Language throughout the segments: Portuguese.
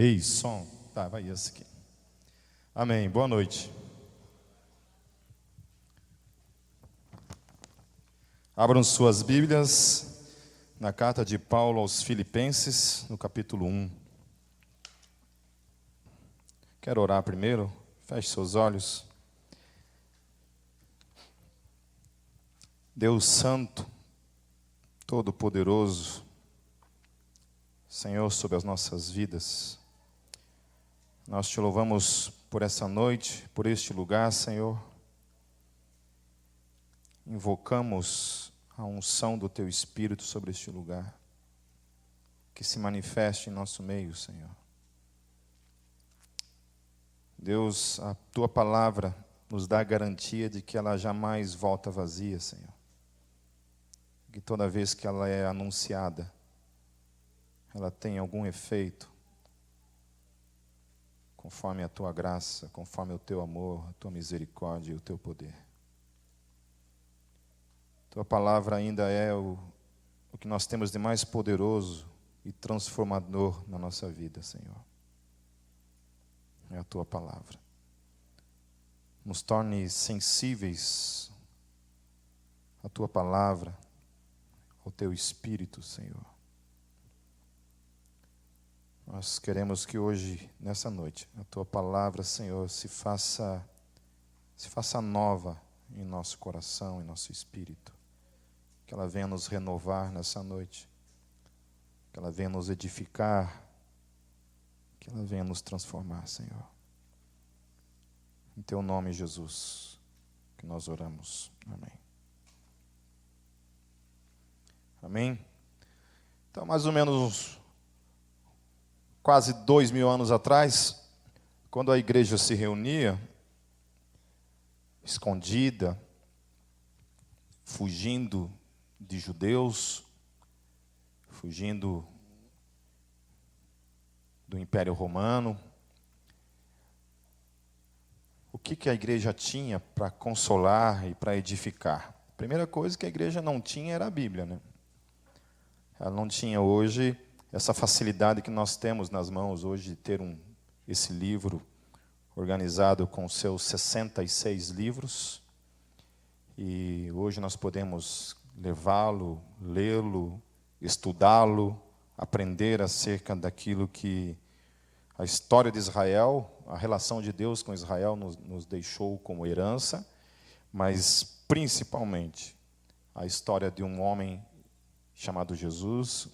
Ei, som. Tá, vai esse aqui. Amém. Boa noite. Abram suas Bíblias na carta de Paulo aos Filipenses, no capítulo 1. Quero orar primeiro? Feche seus olhos. Deus Santo, Todo-Poderoso, Senhor sobre as nossas vidas, nós te louvamos por essa noite, por este lugar, Senhor. Invocamos a unção do Teu Espírito sobre este lugar, que se manifeste em nosso meio, Senhor. Deus, a Tua palavra nos dá a garantia de que ela jamais volta vazia, Senhor. Que toda vez que ela é anunciada, ela tem algum efeito, conforme a Tua graça, conforme o Teu amor, a Tua misericórdia e o Teu poder. Tua palavra ainda é o que nós temos de mais poderoso e transformador na nossa vida, Senhor. É a Tua palavra. Nos torne sensíveis à Tua palavra, ao Teu Espírito, Senhor. Nós queremos que hoje, nessa noite, a Tua palavra, Senhor, se faça nova em nosso coração, em nosso espírito. Que ela venha nos renovar nessa noite. Que ela venha nos edificar. Que ela venha nos transformar, Senhor. Em Teu nome, Jesus, que nós oramos. Amém. Amém? Então, mais ou menos quase 2000 anos atrás, quando a igreja se reunia, escondida, fugindo de judeus, fugindo do Império Romano, o que a igreja tinha para consolar e para edificar? A primeira coisa que a igreja não tinha era a Bíblia, né? Ela não tinha hoje essa facilidade que nós temos nas mãos hoje de ter esse livro organizado com seus 66 livros. E hoje nós podemos levá-lo, lê-lo, estudá-lo, aprender acerca daquilo que a história de Israel, a relação de Deus com Israel nos deixou como herança, mas principalmente a história de um homem chamado Jesus,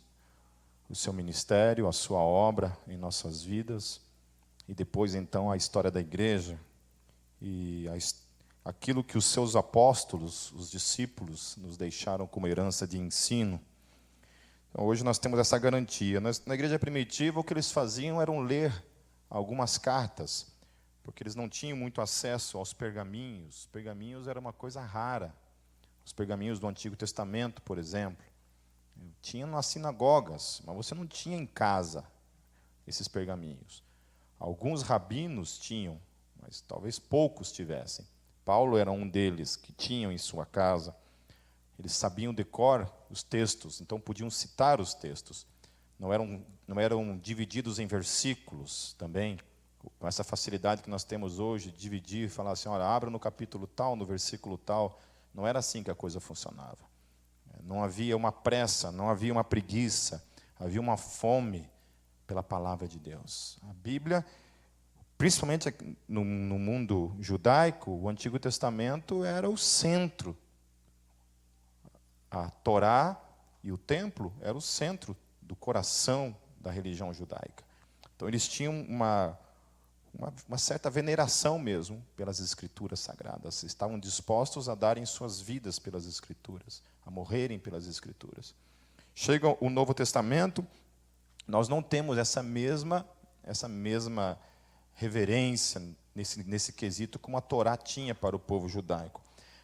o seu ministério, a sua obra em nossas vidas, e depois então a história da igreja, e aquilo que os seus apóstolos, os discípulos, nos deixaram como herança de ensino. Então, hoje nós temos essa garantia. Na igreja primitiva, o que eles faziam era ler algumas cartas, porque eles não tinham muito acesso aos pergaminhos. Os pergaminhos era uma coisa rara. Os pergaminhos do Antigo Testamento, por exemplo, tinha nas sinagogas, mas você não tinha em casa esses pergaminhos. Alguns rabinos tinham, mas talvez poucos tivessem. Paulo era um deles que tinham em sua casa. Eles sabiam de cor os textos, então podiam citar os textos. Não eram divididos em versículos também, com essa facilidade que nós temos hoje, de dividir, falar assim, olha, abra no capítulo tal, no versículo tal. Não era assim que a coisa funcionava. Não havia uma pressa, não havia uma preguiça, havia uma fome pela palavra de Deus. A Bíblia, principalmente no mundo judaico, o Antigo Testamento era o centro. A Torá e o templo era o centro do coração da religião judaica. Então eles tinham uma certa veneração mesmo pelas Escrituras Sagradas. Estavam dispostos a darem suas vidas pelas Escrituras, a morrerem pelas Escrituras. Chega o Novo Testamento, nós não temos essa mesma reverência nesse quesito como a Torá tinha para o povo judaico.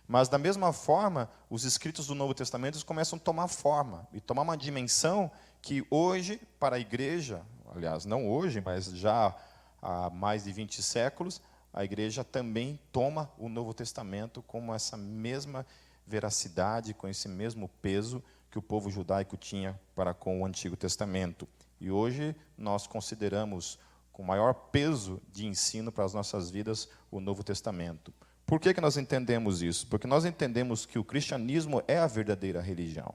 Mas, da mesma forma, os escritos do Novo Testamento começam a tomar forma e tomar uma dimensão que hoje, para a igreja, aliás, não hoje, mas já há mais de 20 séculos, a igreja também toma o Novo Testamento como essa mesma veracidade, com esse mesmo peso que o povo judaico tinha para com o Antigo Testamento. E hoje nós consideramos com maior peso de ensino para as nossas vidas, o Novo Testamento. Por que nós entendemos isso? Porque nós entendemos que o cristianismo é a verdadeira religião.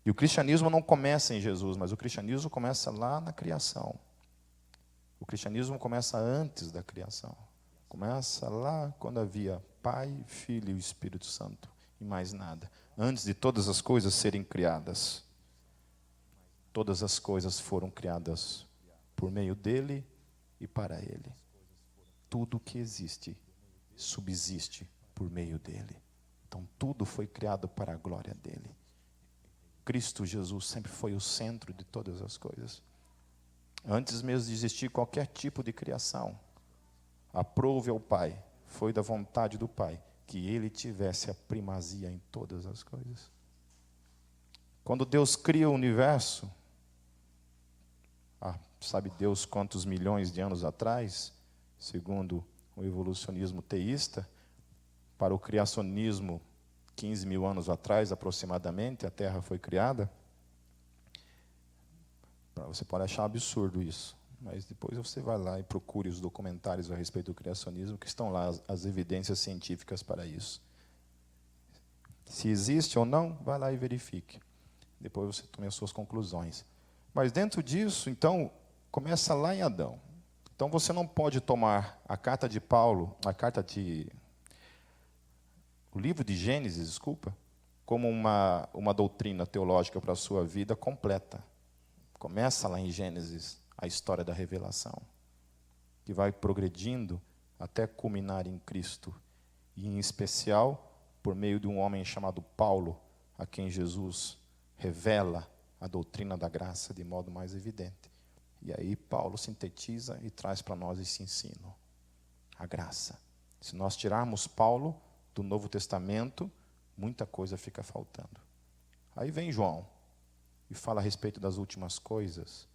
E o cristianismo não começa em Jesus, mas o cristianismo começa lá na criação. O cristianismo começa antes da criação. Começa lá quando havia Pai, Filho e o Espírito Santo, e mais nada. Antes de todas as coisas serem criadas. Todas as coisas foram criadas por meio dele e para ele. Tudo que existe subsiste por meio dele. Então tudo foi criado para a glória dele. Cristo Jesus sempre foi o centro de todas as coisas. Antes mesmo de existir qualquer tipo de criação, aprove ao Pai, foi da vontade do Pai, que ele tivesse a primazia em todas as coisas. Quando Deus cria o universo, sabe Deus quantos milhões de anos atrás, segundo o evolucionismo teísta, para o criacionismo, 15 mil anos atrás, aproximadamente, a Terra foi criada. Você pode achar absurdo isso, mas depois você vai lá e procure os documentários a respeito do criacionismo, que estão lá as evidências científicas para isso. Se existe ou não, vai lá e verifique. Depois você tome as suas conclusões. Mas dentro disso, então, começa lá em Adão. Então você não pode tomar a carta de Paulo, o livro de Gênesis, desculpa, como uma doutrina teológica para a sua vida completa. Começa lá em Gênesis a história da revelação, que vai progredindo até culminar em Cristo, e em especial por meio de um homem chamado Paulo, a quem Jesus revela a doutrina da graça de modo mais evidente. E aí Paulo sintetiza e traz para nós esse ensino, a graça. Se nós tirarmos Paulo do Novo Testamento, muita coisa fica faltando. Aí vem João e fala a respeito das últimas coisas.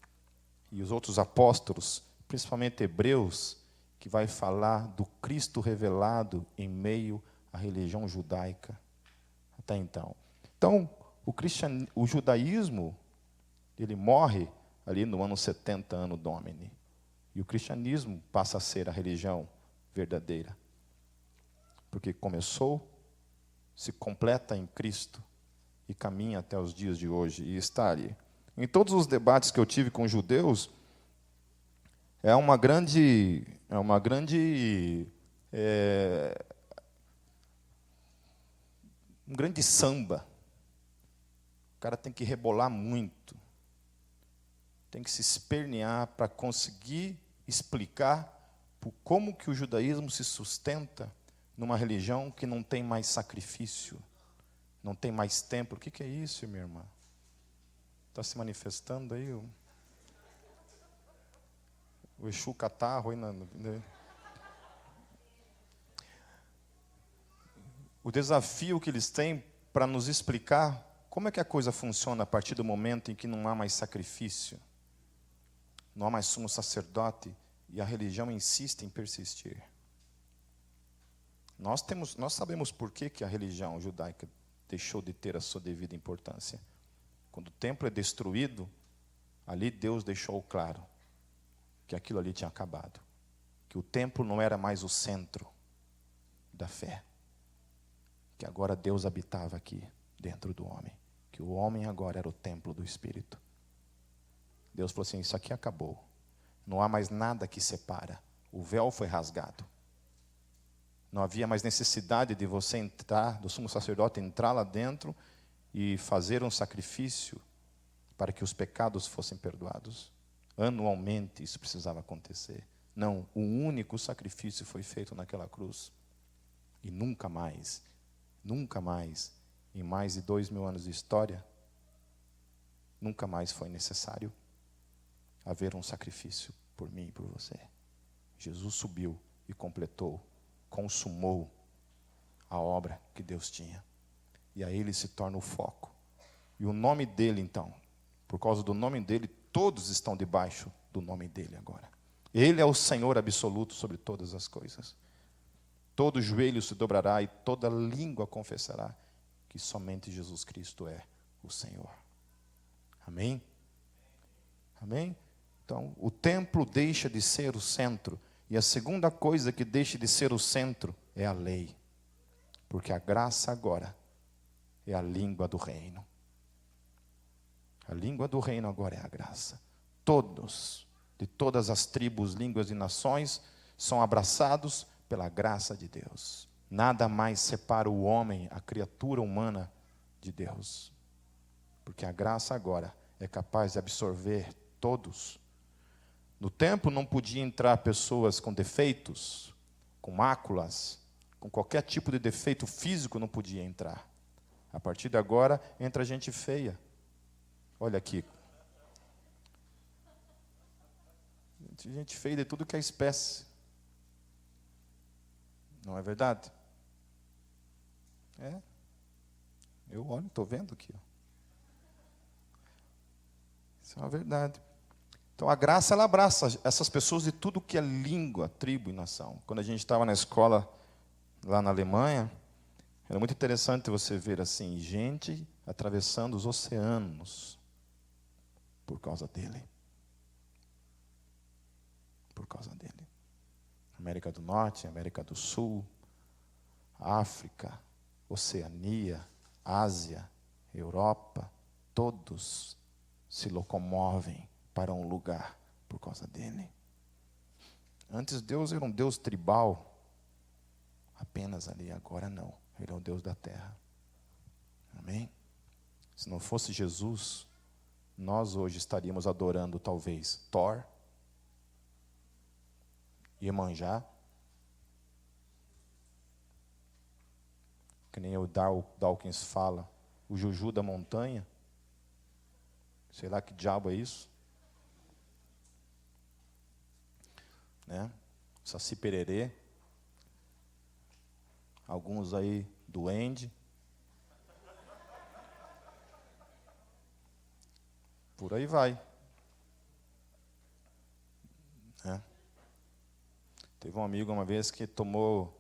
E os outros apóstolos, principalmente Hebreus, que vai falar do Cristo revelado em meio à religião judaica. Até então. Então, o judaísmo, ele morre ali no ano 70 Anno Domini. E o cristianismo passa a ser a religião verdadeira. Porque começou, se completa em Cristo e caminha até os dias de hoje e está ali. Em todos os debates que eu tive com judeus, um grande samba. O cara tem que rebolar muito. Tem que se espernear para conseguir explicar como que o judaísmo se sustenta numa religião que não tem mais sacrifício, não tem mais templo. O que é isso, minha irmã? Está se manifestando aí o Exu Catarro aí O desafio que eles têm para nos explicar como é que a coisa funciona a partir do momento em que não há mais sacrifício, não há mais sumo sacerdote e a religião insiste em persistir. Nós sabemos por que a religião judaica deixou de ter a sua devida importância. Quando o templo é destruído, ali Deus deixou claro que aquilo ali tinha acabado, que o templo não era mais o centro da fé, que agora Deus habitava aqui dentro do homem, que o homem agora era o templo do Espírito. Deus falou assim: isso aqui acabou, não há mais nada que separa, o véu foi rasgado. Não havia mais necessidade de você entrar, do sumo sacerdote entrar lá dentro e fazer um sacrifício para que os pecados fossem perdoados. Anualmente isso precisava acontecer. Não, o único sacrifício foi feito naquela cruz. E nunca mais, em mais de 2000 anos de história, nunca mais foi necessário haver um sacrifício por mim e por você. Jesus subiu e completou, consumou a obra que Deus tinha. E aí ele se torna o foco. E o nome dele, então, por causa do nome dele, todos estão debaixo do nome dele agora. Ele é o Senhor absoluto sobre todas as coisas. Todo joelho se dobrará e toda língua confessará que somente Jesus Cristo é o Senhor. Amém? Amém? Então, o templo deixa de ser o centro. E a segunda coisa que deixa de ser o centro é a lei. Porque a graça agora é a língua do reino. A língua do reino agora é a graça. Todos, de todas as tribos, línguas e nações, são abraçados pela graça de Deus. Nada mais separa o homem, a criatura humana, de Deus. Porque a graça agora é capaz de absorver todos. No templo não podia entrar pessoas com defeitos, com máculas, com qualquer tipo de defeito físico não podia entrar. A partir de agora, entra gente feia. Olha aqui. Gente feia de tudo que é espécie. Não é verdade? É. Eu olho, estou vendo aqui. Isso é uma verdade. Então a graça, ela abraça essas pessoas de tudo que é língua, tribo e nação. Quando a gente estava na escola, lá na Alemanha, era muito interessante você ver assim, gente atravessando os oceanos por causa dele. Por causa dele. América do Norte, América do Sul, África, Oceania, Ásia, Europa, todos se locomovem para um lugar por causa dele. Antes Deus era um Deus tribal, apenas ali, agora não. Ele é o Deus da terra. Amém? Se não fosse Jesus, nós hoje estaríamos adorando talvez Thor, Iemanjá, que nem o Dawkins fala, o Juju da montanha, sei lá que diabo é isso, né? Saci Pererê, alguns aí duende, por aí vai, né? Teve um amigo uma vez que tomou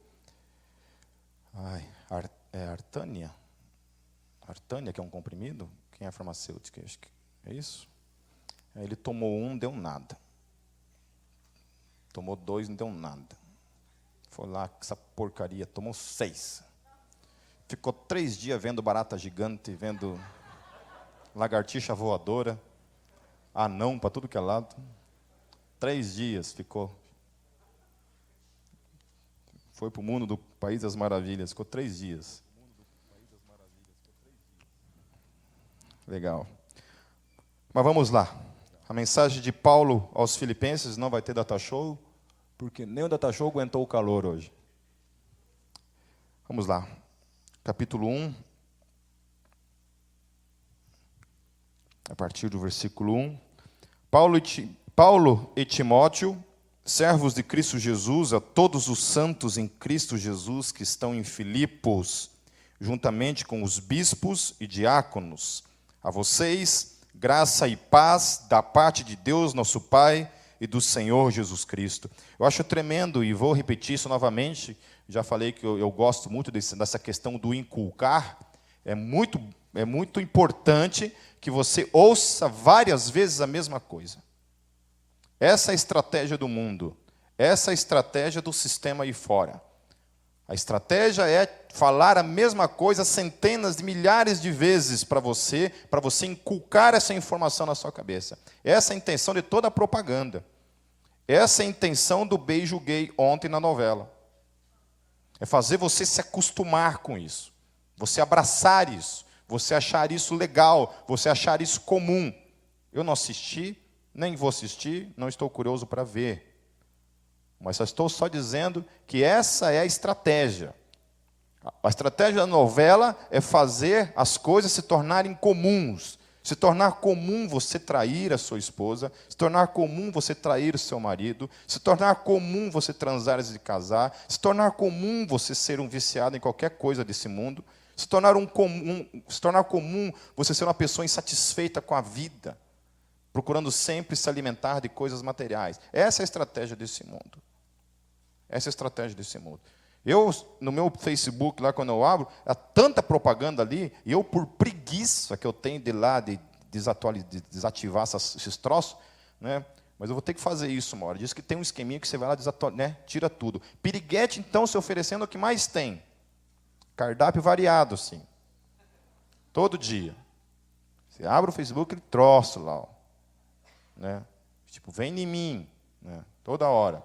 Artânia, que é um comprimido. Quem é farmacêutico? Acho que é isso. Aí ele tomou um, deu nada. Tomou 2, não deu nada. Foi lá com essa porcaria, tomou 6. Ficou 3 dias vendo barata gigante, vendo lagartixa voadora, anão para tudo que é lado. 3 dias ficou. Foi para o mundo do País das Maravilhas, ficou 3 dias. Legal. Mas vamos lá. A mensagem de Paulo aos Filipenses não vai ter data show, porque nem o data show aguentou o calor hoje. Vamos lá. Capítulo 1. A partir do versículo 1. Paulo e Timóteo, servos de Cristo Jesus, a todos os santos em Cristo Jesus que estão em Filipos, juntamente com os bispos e diáconos, a vocês, graça e paz da parte de Deus, nosso Pai, e do Senhor Jesus Cristo. Eu acho tremendo, e vou repetir isso novamente, já falei que eu gosto muito dessa questão do inculcar. É muito importante que você ouça várias vezes a mesma coisa. Essa é a estratégia do mundo. Essa é a estratégia do sistema aí fora. A estratégia é falar a mesma coisa centenas de milhares de vezes para você inculcar essa informação na sua cabeça. Essa é a intenção de toda a propaganda. Essa é a intenção do beijo gay ontem na novela. É fazer você se acostumar com isso. Você abraçar isso. Você achar isso legal. Você achar isso comum. Eu não assisti. Nem vou assistir, não estou curioso para ver. Mas só estou dizendo que essa é a estratégia. A estratégia da novela é fazer as coisas se tornarem comuns. Se tornar comum você trair a sua esposa, se tornar comum você trair o seu marido, se tornar comum você transar antes de casar, se tornar comum você ser um viciado em qualquer coisa desse mundo, se tornar comum você ser uma pessoa insatisfeita com a vida, procurando sempre se alimentar de coisas materiais. Essa é a estratégia desse mundo. Essa é a estratégia desse mundo. Eu, no meu Facebook, lá quando eu abro, há tanta propaganda ali, e eu, por preguiça que eu tenho de lá, de desativar esses troços, né, Mas eu vou ter que fazer isso uma hora. Diz que tem um esqueminha que você vai lá, né? Tira tudo. Piriguete, então, se oferecendo o que mais tem. Cardápio variado, sim. Todo dia. Você abre o Facebook, ele troço lá. Ó, né? Tipo, vem em mim. Né? Toda hora.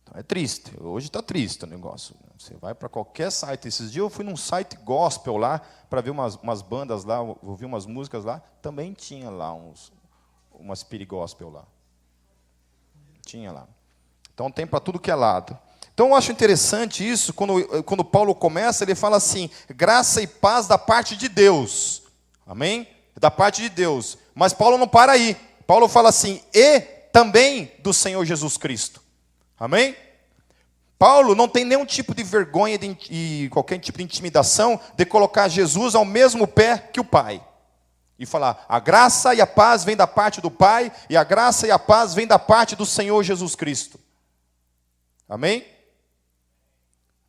Então é triste. Hoje está triste o negócio. Você vai para qualquer site. Esses dias eu fui num site gospel lá, para ver umas bandas lá, ouvir umas músicas lá. Também tinha lá umas pirigospel lá. Tinha lá. Então tem para tudo que é lado. Então eu acho interessante isso, quando Paulo começa, ele fala assim, graça e paz da parte de Deus. Amém? Da parte de Deus. Mas Paulo não para aí. Paulo fala assim, e também do Senhor Jesus Cristo. Amém? Paulo não tem nenhum tipo de vergonha e qualquer tipo de intimidação de colocar Jesus ao mesmo pé que o Pai. E falar, a graça e a paz vem da parte do Pai, e a graça e a paz vem da parte do Senhor Jesus Cristo. Amém?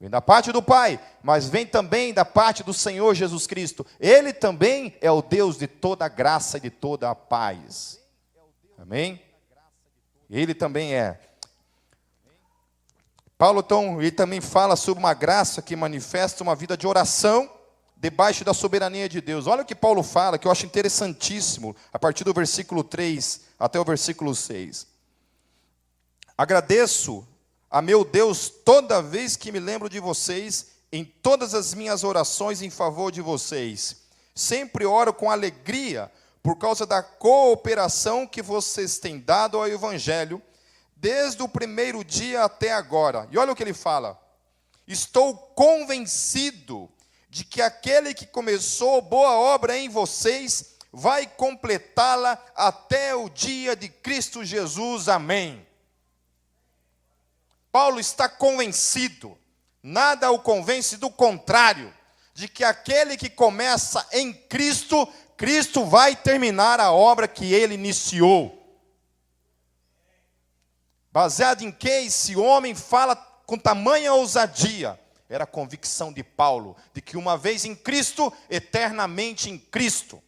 Vem da parte do Pai, mas vem também da parte do Senhor Jesus Cristo. Ele também é o Deus de toda a graça e de toda a paz. Amém? Ele também é. Paulo, então, ele também fala sobre uma graça que manifesta uma vida de oração debaixo da soberania de Deus. Olha o que Paulo fala, que eu acho interessantíssimo, a partir do versículo 3 até o versículo 6. Agradeço a meu Deus toda vez que me lembro de vocês, em todas as minhas orações em favor de vocês. Sempre oro com alegria por causa da cooperação que vocês têm dado ao Evangelho, desde o primeiro dia até agora. E olha o que ele fala. Estou convencido de que aquele que começou boa obra em vocês vai completá-la até o dia de Cristo Jesus. Amém. Paulo está convencido, nada o convence do contrário, de que aquele que começa em Cristo, Cristo vai terminar a obra que ele iniciou. Baseado em que esse homem fala com tamanha ousadia? Era a convicção de Paulo, de que uma vez em Cristo, eternamente em Cristo.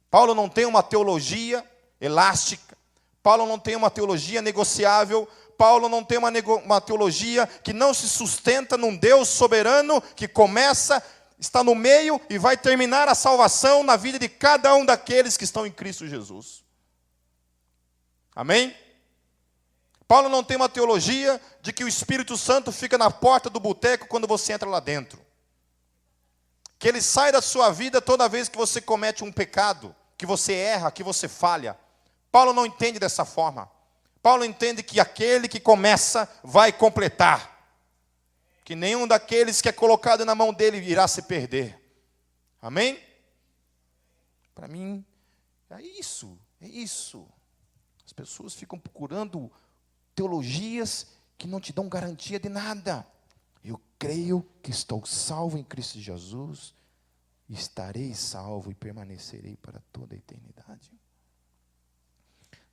Paulo não tem uma teologia elástica, Paulo não tem uma teologia negociável, Paulo não tem uma teologia que não se sustenta num Deus soberano, que começa, está no meio e vai terminar a salvação na vida de cada um daqueles que estão em Cristo Jesus. Amém? Paulo não tem uma teologia de que o Espírito Santo fica na porta do boteco quando você entra lá dentro. Que ele sai da sua vida toda vez que você comete um pecado, que você erra, que você falha. Paulo não entende dessa forma. Paulo entende que aquele que começa vai completar. Que nenhum daqueles que é colocado na mão dele irá se perder. Amém? Para mim, é isso, é isso. As pessoas ficam procurando teologias que não te dão garantia de nada. Eu creio que estou salvo em Cristo Jesus, estarei salvo e permanecerei para toda a eternidade.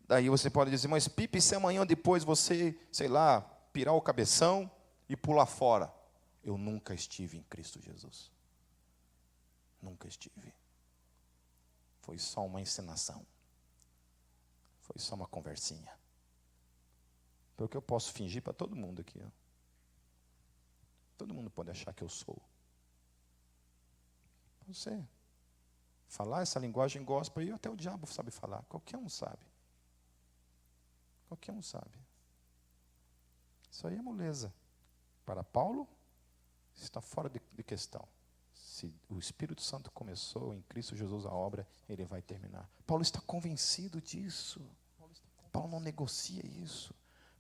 Daí você pode dizer, mas Pipe, se amanhã ou depois você, sei lá, pirar o cabeção e pular fora. Eu nunca estive em Cristo Jesus. Nunca estive. Foi só uma encenação. Foi só uma conversinha. Porque eu posso fingir para todo mundo aqui. Ó. Todo mundo pode achar que eu sou. Você falar essa linguagem gospel aí, até o diabo sabe falar. Qualquer um sabe. Qualquer um sabe. Isso aí é moleza. Para Paulo, está fora de questão. Se o Espírito Santo começou em Cristo Jesus a obra, ele vai terminar. Paulo está convencido disso. Paulo não negocia isso.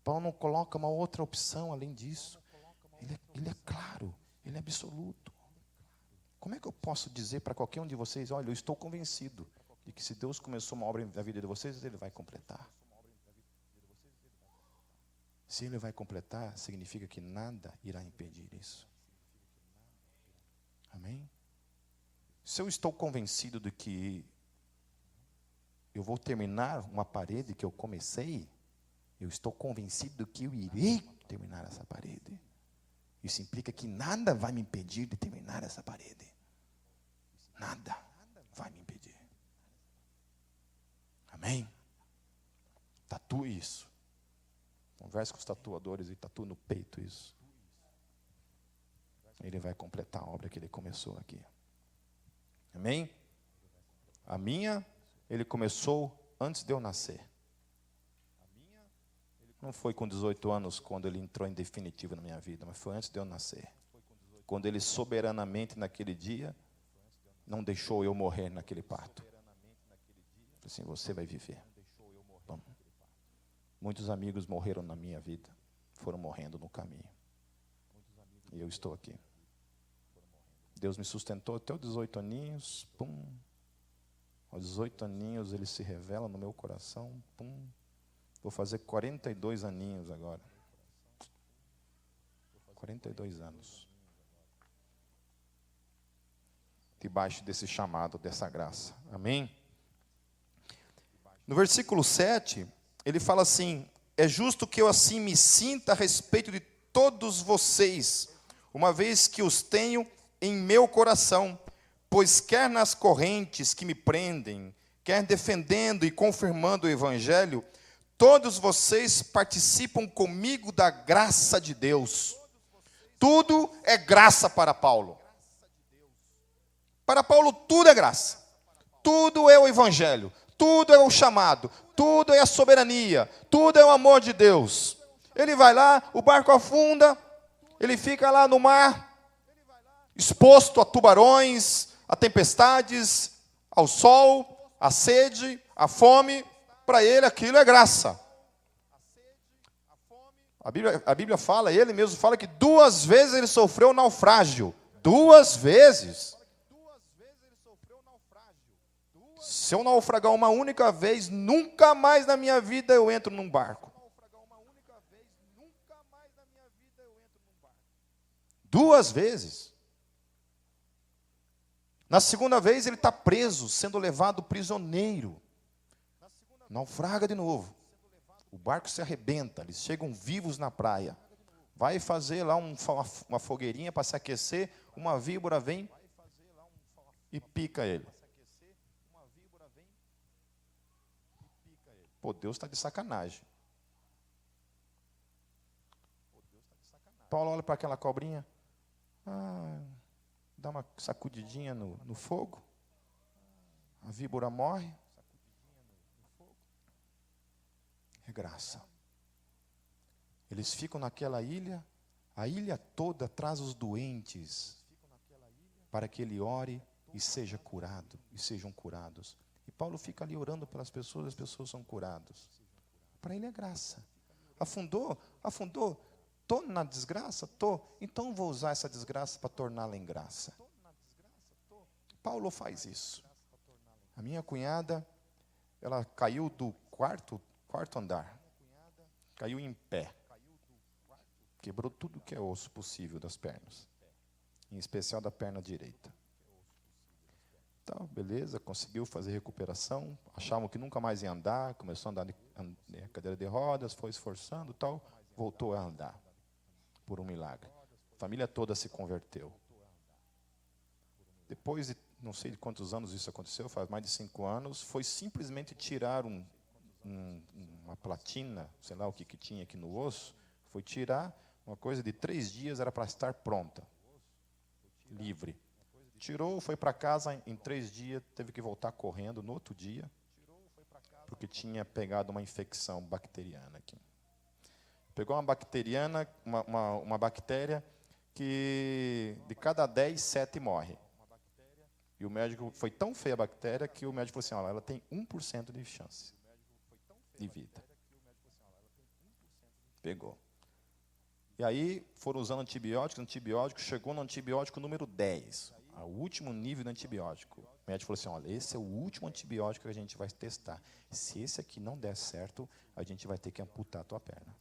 Paulo não coloca uma outra opção além disso. Ele é claro, ele é absoluto. Como é que eu posso dizer para qualquer um de vocês, olha, eu estou convencido de que se Deus começou uma obra na vida de vocês, ele vai completar. Se ele vai completar, significa que nada irá impedir isso. Amém? Se eu estou convencido de que eu vou terminar uma parede que eu comecei, eu estou convencido que eu irei terminar essa parede. Isso implica que nada vai me impedir de terminar essa parede. Nada vai me impedir. Amém? tatue isso. Converse com os tatuadores e tatue no peito isso. Ele vai completar a obra que ele começou aqui. Amém? A minha, ele começou antes de eu nascer. Não foi com 18 anos quando ele entrou em definitivo na minha vida, mas foi antes de eu nascer. Quando ele soberanamente naquele dia não deixou eu morrer naquele parto. Assim, você vai viver. Vamos. Muitos amigos morreram na minha vida, foram morrendo no caminho. E eu estou aqui. Deus me sustentou até os 18 aninhos, pum. Aos 18 aninhos ele se revela no meu coração, pum. Vou fazer 42 aninhos agora. 42 anos. Debaixo desse chamado, dessa graça. Amém? No versículo 7, ele fala assim: é justo que eu assim me sinta a respeito de todos vocês, uma vez que os tenho em meu coração, pois quer nas correntes que me prendem, quer defendendo e confirmando o Evangelho, todos vocês participam comigo da graça de Deus. Tudo é graça para Paulo. Para Paulo tudo é graça. Tudo é o Evangelho. Tudo é o chamado. Tudo é a soberania. Tudo é o amor de Deus. Ele vai lá, o barco afunda, ele fica lá no mar, exposto a tubarões, a tempestades, ao sol, à sede, à fome. Para ele aquilo é graça. A Bíblia fala, ele mesmo fala que 2 vezes ele sofreu naufrágio. 2 vezes. Se eu naufragar uma única vez, nunca mais na minha vida eu entro num barco. 2 vezes. Na segunda vez ele está preso, sendo levado prisioneiro. Naufraga de novo. O barco se arrebenta, eles chegam vivos na praia. Vai fazer lá uma fogueirinha para se aquecer, uma víbora vem e pica ele. Pô, Deus está de sacanagem. Paulo olha para aquela cobrinha, dá uma sacudidinha no fogo, a víbora morre. É graça. Eles ficam naquela ilha, a ilha toda traz os doentes, para que ele ore e seja curado, e sejam curados. E Paulo fica ali orando pelas pessoas, as pessoas são curadas. Para ele é graça. Afundou? Estou na desgraça? Estou. Então vou usar essa desgraça para torná-la em graça. Paulo faz isso. A minha cunhada, ela caiu do quarto andar. Caiu em pé. Quebrou tudo que é osso possível das pernas. Em especial da perna direita. Então, beleza, conseguiu fazer recuperação. Achavam que nunca mais ia andar. Começou a andar de cadeira de rodas, foi esforçando, tal. Voltou a andar. Por um milagre. A família toda se converteu. Depois de, não sei de quantos anos isso aconteceu, faz mais de 5 anos, foi simplesmente tirar uma platina, sei lá o que tinha aqui no osso, foi tirar uma coisa de 3 dias, era para estar pronta, livre. Tirou, foi para casa, em 3 dias, teve que voltar correndo no outro dia, porque tinha pegado uma infecção bacteriana aqui. Pegou uma bacteriana, uma bactéria que de cada 10, 7 morre. E o médico, foi tão feia a bactéria que o médico falou assim, olha, ela tem 1% de chance de vida. Pegou. E aí foram usando antibiótico, chegou no antibiótico número 10, o último nível de antibiótico. O médico falou assim, olha, esse é o último antibiótico que a gente vai testar. Se esse aqui não der certo, a gente vai ter que amputar a tua perna.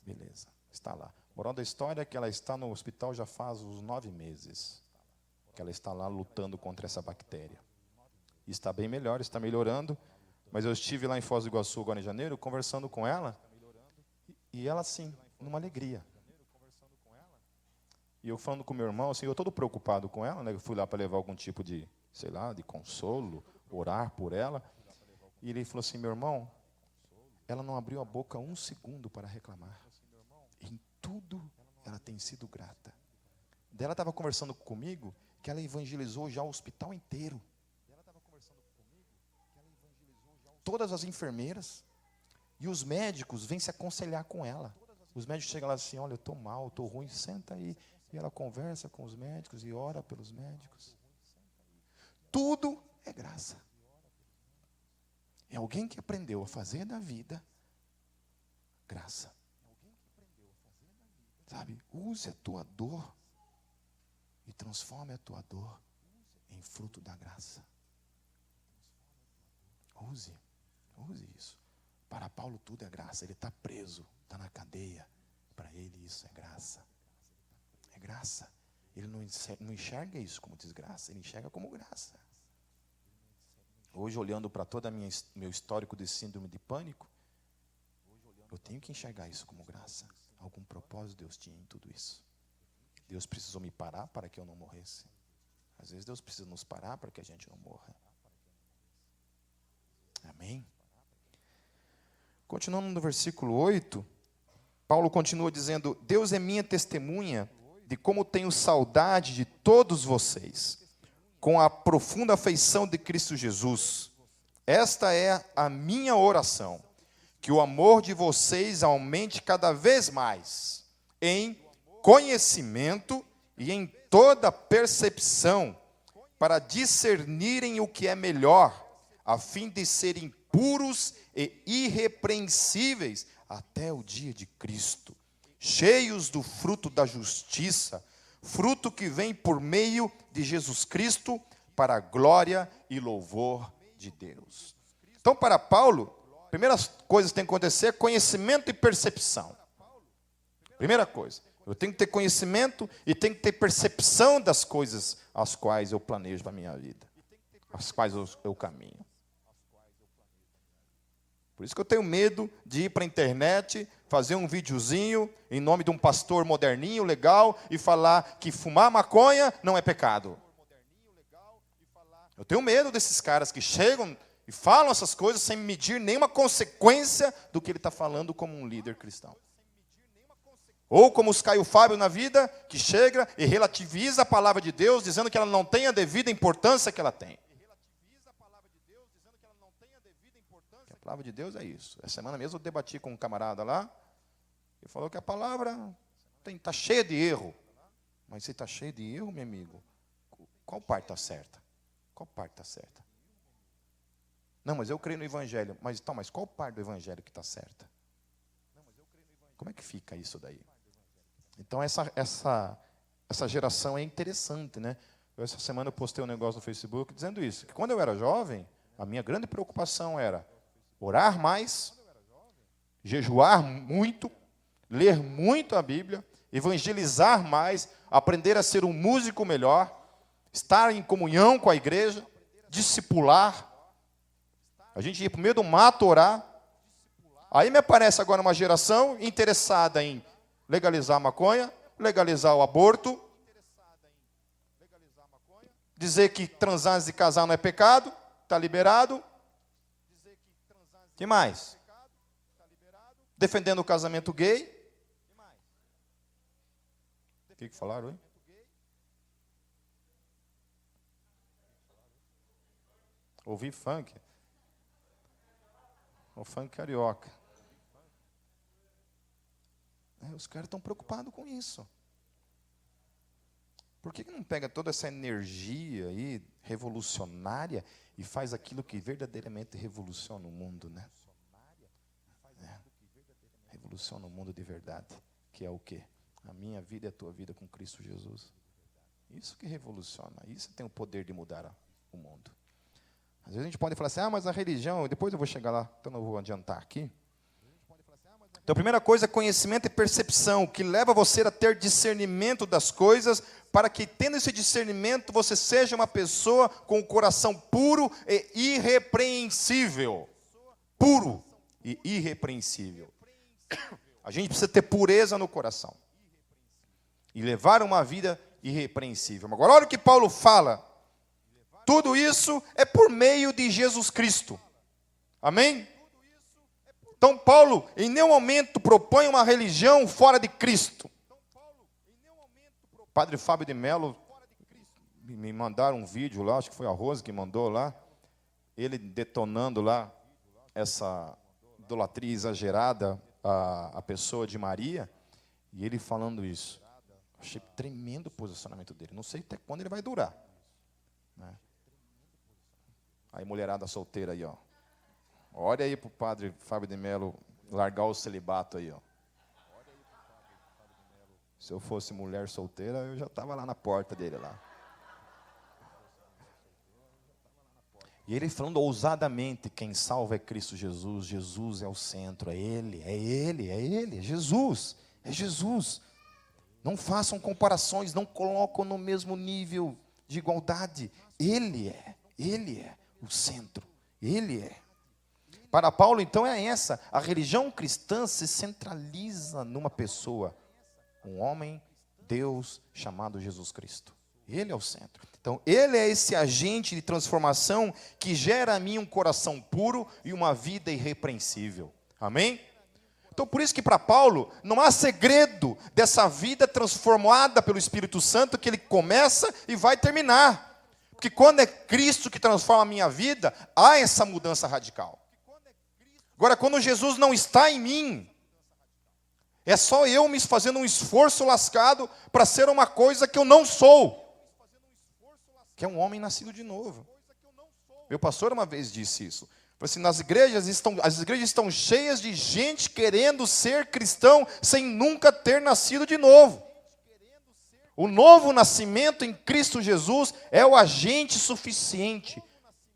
Beleza, está lá. Moral da história é que ela está no hospital já faz uns 9 meses. Que ela está lá lutando contra essa bactéria. E está bem melhor, está melhorando. Mas eu estive lá em Foz do Iguaçu, agora em janeiro, conversando com ela. E ela, assim, numa alegria. E eu falando com meu irmão, assim, eu todo preocupado com ela, né? Eu fui lá para levar algum tipo de, sei lá, de consolo, orar por ela. E ele falou assim, meu irmão, ela não abriu a boca um segundo para reclamar. Em tudo ela tem sido grata. Ela estava conversando comigo que ela evangelizou já o hospital inteiro. Todas as enfermeiras e os médicos vêm se aconselhar com ela. Os médicos chegam lá assim, olha, eu estou mal, estou ruim, senta aí. E ela conversa com os médicos e ora pelos médicos. Tudo é graça. É alguém que aprendeu a fazer da vida graça. Sabe, use a tua dor e transforme a tua dor em fruto da graça. Use isso. Para Paulo tudo é graça. Ele está preso, está na cadeia. Para ele isso é graça. É graça. Ele não enxerga isso como desgraça, ele enxerga como graça. Hoje, olhando para todo meu histórico de síndrome de pânico, eu tenho que enxergar isso como graça. Algum propósito Deus tinha em tudo isso. Deus precisou me parar para que eu não morresse. Às vezes Deus precisa nos parar para que a gente não morra. Amém? Continuando no versículo 8, Paulo continua dizendo, Deus é minha testemunha de como tenho saudade de todos vocês, com a profunda afeição de Cristo Jesus. Esta é a minha oração, que o amor de vocês aumente cada vez mais, em conhecimento e em toda percepção, para discernirem o que é melhor, a fim de serem puros e irrepreensíveis até o dia de Cristo, cheios do fruto da justiça, fruto que vem por meio de Jesus Cristo, para a glória e louvor de Deus. Então, para Paulo, primeiras coisas que tem que acontecer é conhecimento e percepção. Primeira coisa, eu tenho que ter conhecimento e tenho que ter percepção das coisas às quais eu planejo para a minha vida, às quais eu caminho. Por isso que eu tenho medo de ir para a internet, fazer um videozinho em nome de um pastor moderninho, legal, e falar que fumar maconha não é pecado. Eu tenho medo desses caras que chegam e falam essas coisas sem medir nenhuma consequência do que ele está falando como um líder cristão. Ou como os Caio Fábio na vida, que chega e relativiza a palavra de Deus, dizendo que ela não tem a devida importância que ela tem. A palavra de Deus é isso. Essa semana mesmo eu debati com um camarada lá, ele falou que a palavra está cheia de erro. Mas se está cheia de erro, meu amigo, qual parte está certa? Qual parte está certa? Não, mas eu creio no Evangelho. Mas qual parte do Evangelho que está certa? Como é que fica isso daí? Então, essa geração é interessante, né? Essa semana eu postei um negócio no Facebook dizendo isso. Que quando eu era jovem, a minha grande preocupação era orar mais, jejuar muito, ler muito a Bíblia, evangelizar mais, aprender a ser um músico melhor, estar em comunhão com a igreja, discipular. A gente ia para o meio do mato orar. Aí me aparece agora uma geração interessada em legalizar a maconha, legalizar o aborto, dizer que transar antes de casar não é pecado, está liberado. O que mais? Defendendo o casamento gay. O que falaram, hein? Ouvi funk. O funk carioca. Os caras estão preocupados com isso. Por que não pega toda essa energia aí revolucionária e faz aquilo que verdadeiramente revoluciona o mundo, né? Revoluciona o mundo de verdade, que é o quê? A minha vida e a tua vida com Cristo Jesus. Isso que revoluciona, isso tem o poder de mudar o mundo. Às vezes a gente pode falar assim, mas a religião, depois eu vou chegar lá, então não vou adiantar aqui. Então a primeira coisa é conhecimento e percepção, que leva você a ter discernimento das coisas, para que tendo esse discernimento você seja uma pessoa com o coração puro e irrepreensível. Puro e irrepreensível. A gente precisa ter pureza no coração. E levar uma vida irrepreensível. Agora olha o que Paulo fala. Tudo isso é por meio de Jesus Cristo. Amém? Então Paulo em nenhum momento propõe uma religião fora de Cristo. Padre Fábio de Mello me mandaram um vídeo lá, acho que foi a Rose que mandou lá, ele detonando lá essa idolatria exagerada à pessoa de Maria, e ele falando isso. Achei tremendo o posicionamento dele. Não sei até quando ele vai durar, né? Aí, mulherada solteira aí, ó. Olha aí para o padre Fábio de Mello largar o celibato aí, ó. Se eu fosse mulher solteira, eu já estava lá na porta dele lá. E ele falando ousadamente, quem salva é Cristo Jesus, Jesus é o centro, é Ele, é Ele, é Ele, é Jesus, é Jesus. Não façam comparações, não colocam no mesmo nível de igualdade. Ele é o centro, Ele é. Para Paulo, então, é essa, a religião cristã se centraliza numa pessoa, um homem, Deus, chamado Jesus Cristo. Ele é o centro. Então, Ele é esse agente de transformação que gera a mim um coração puro e uma vida irrepreensível. Amém? Então, por isso que para Paulo, não há segredo dessa vida transformada pelo Espírito Santo que ele começa e vai terminar. Porque quando é Cristo que transforma a minha vida, há essa mudança radical. Agora, quando Jesus não está em mim, é só eu me fazendo um esforço lascado para ser uma coisa que eu não sou. Que é um homem nascido de novo. Meu pastor uma vez disse isso. Falou assim, as igrejas estão cheias de gente querendo ser cristão sem nunca ter nascido de novo. O novo nascimento em Cristo Jesus é o agente suficiente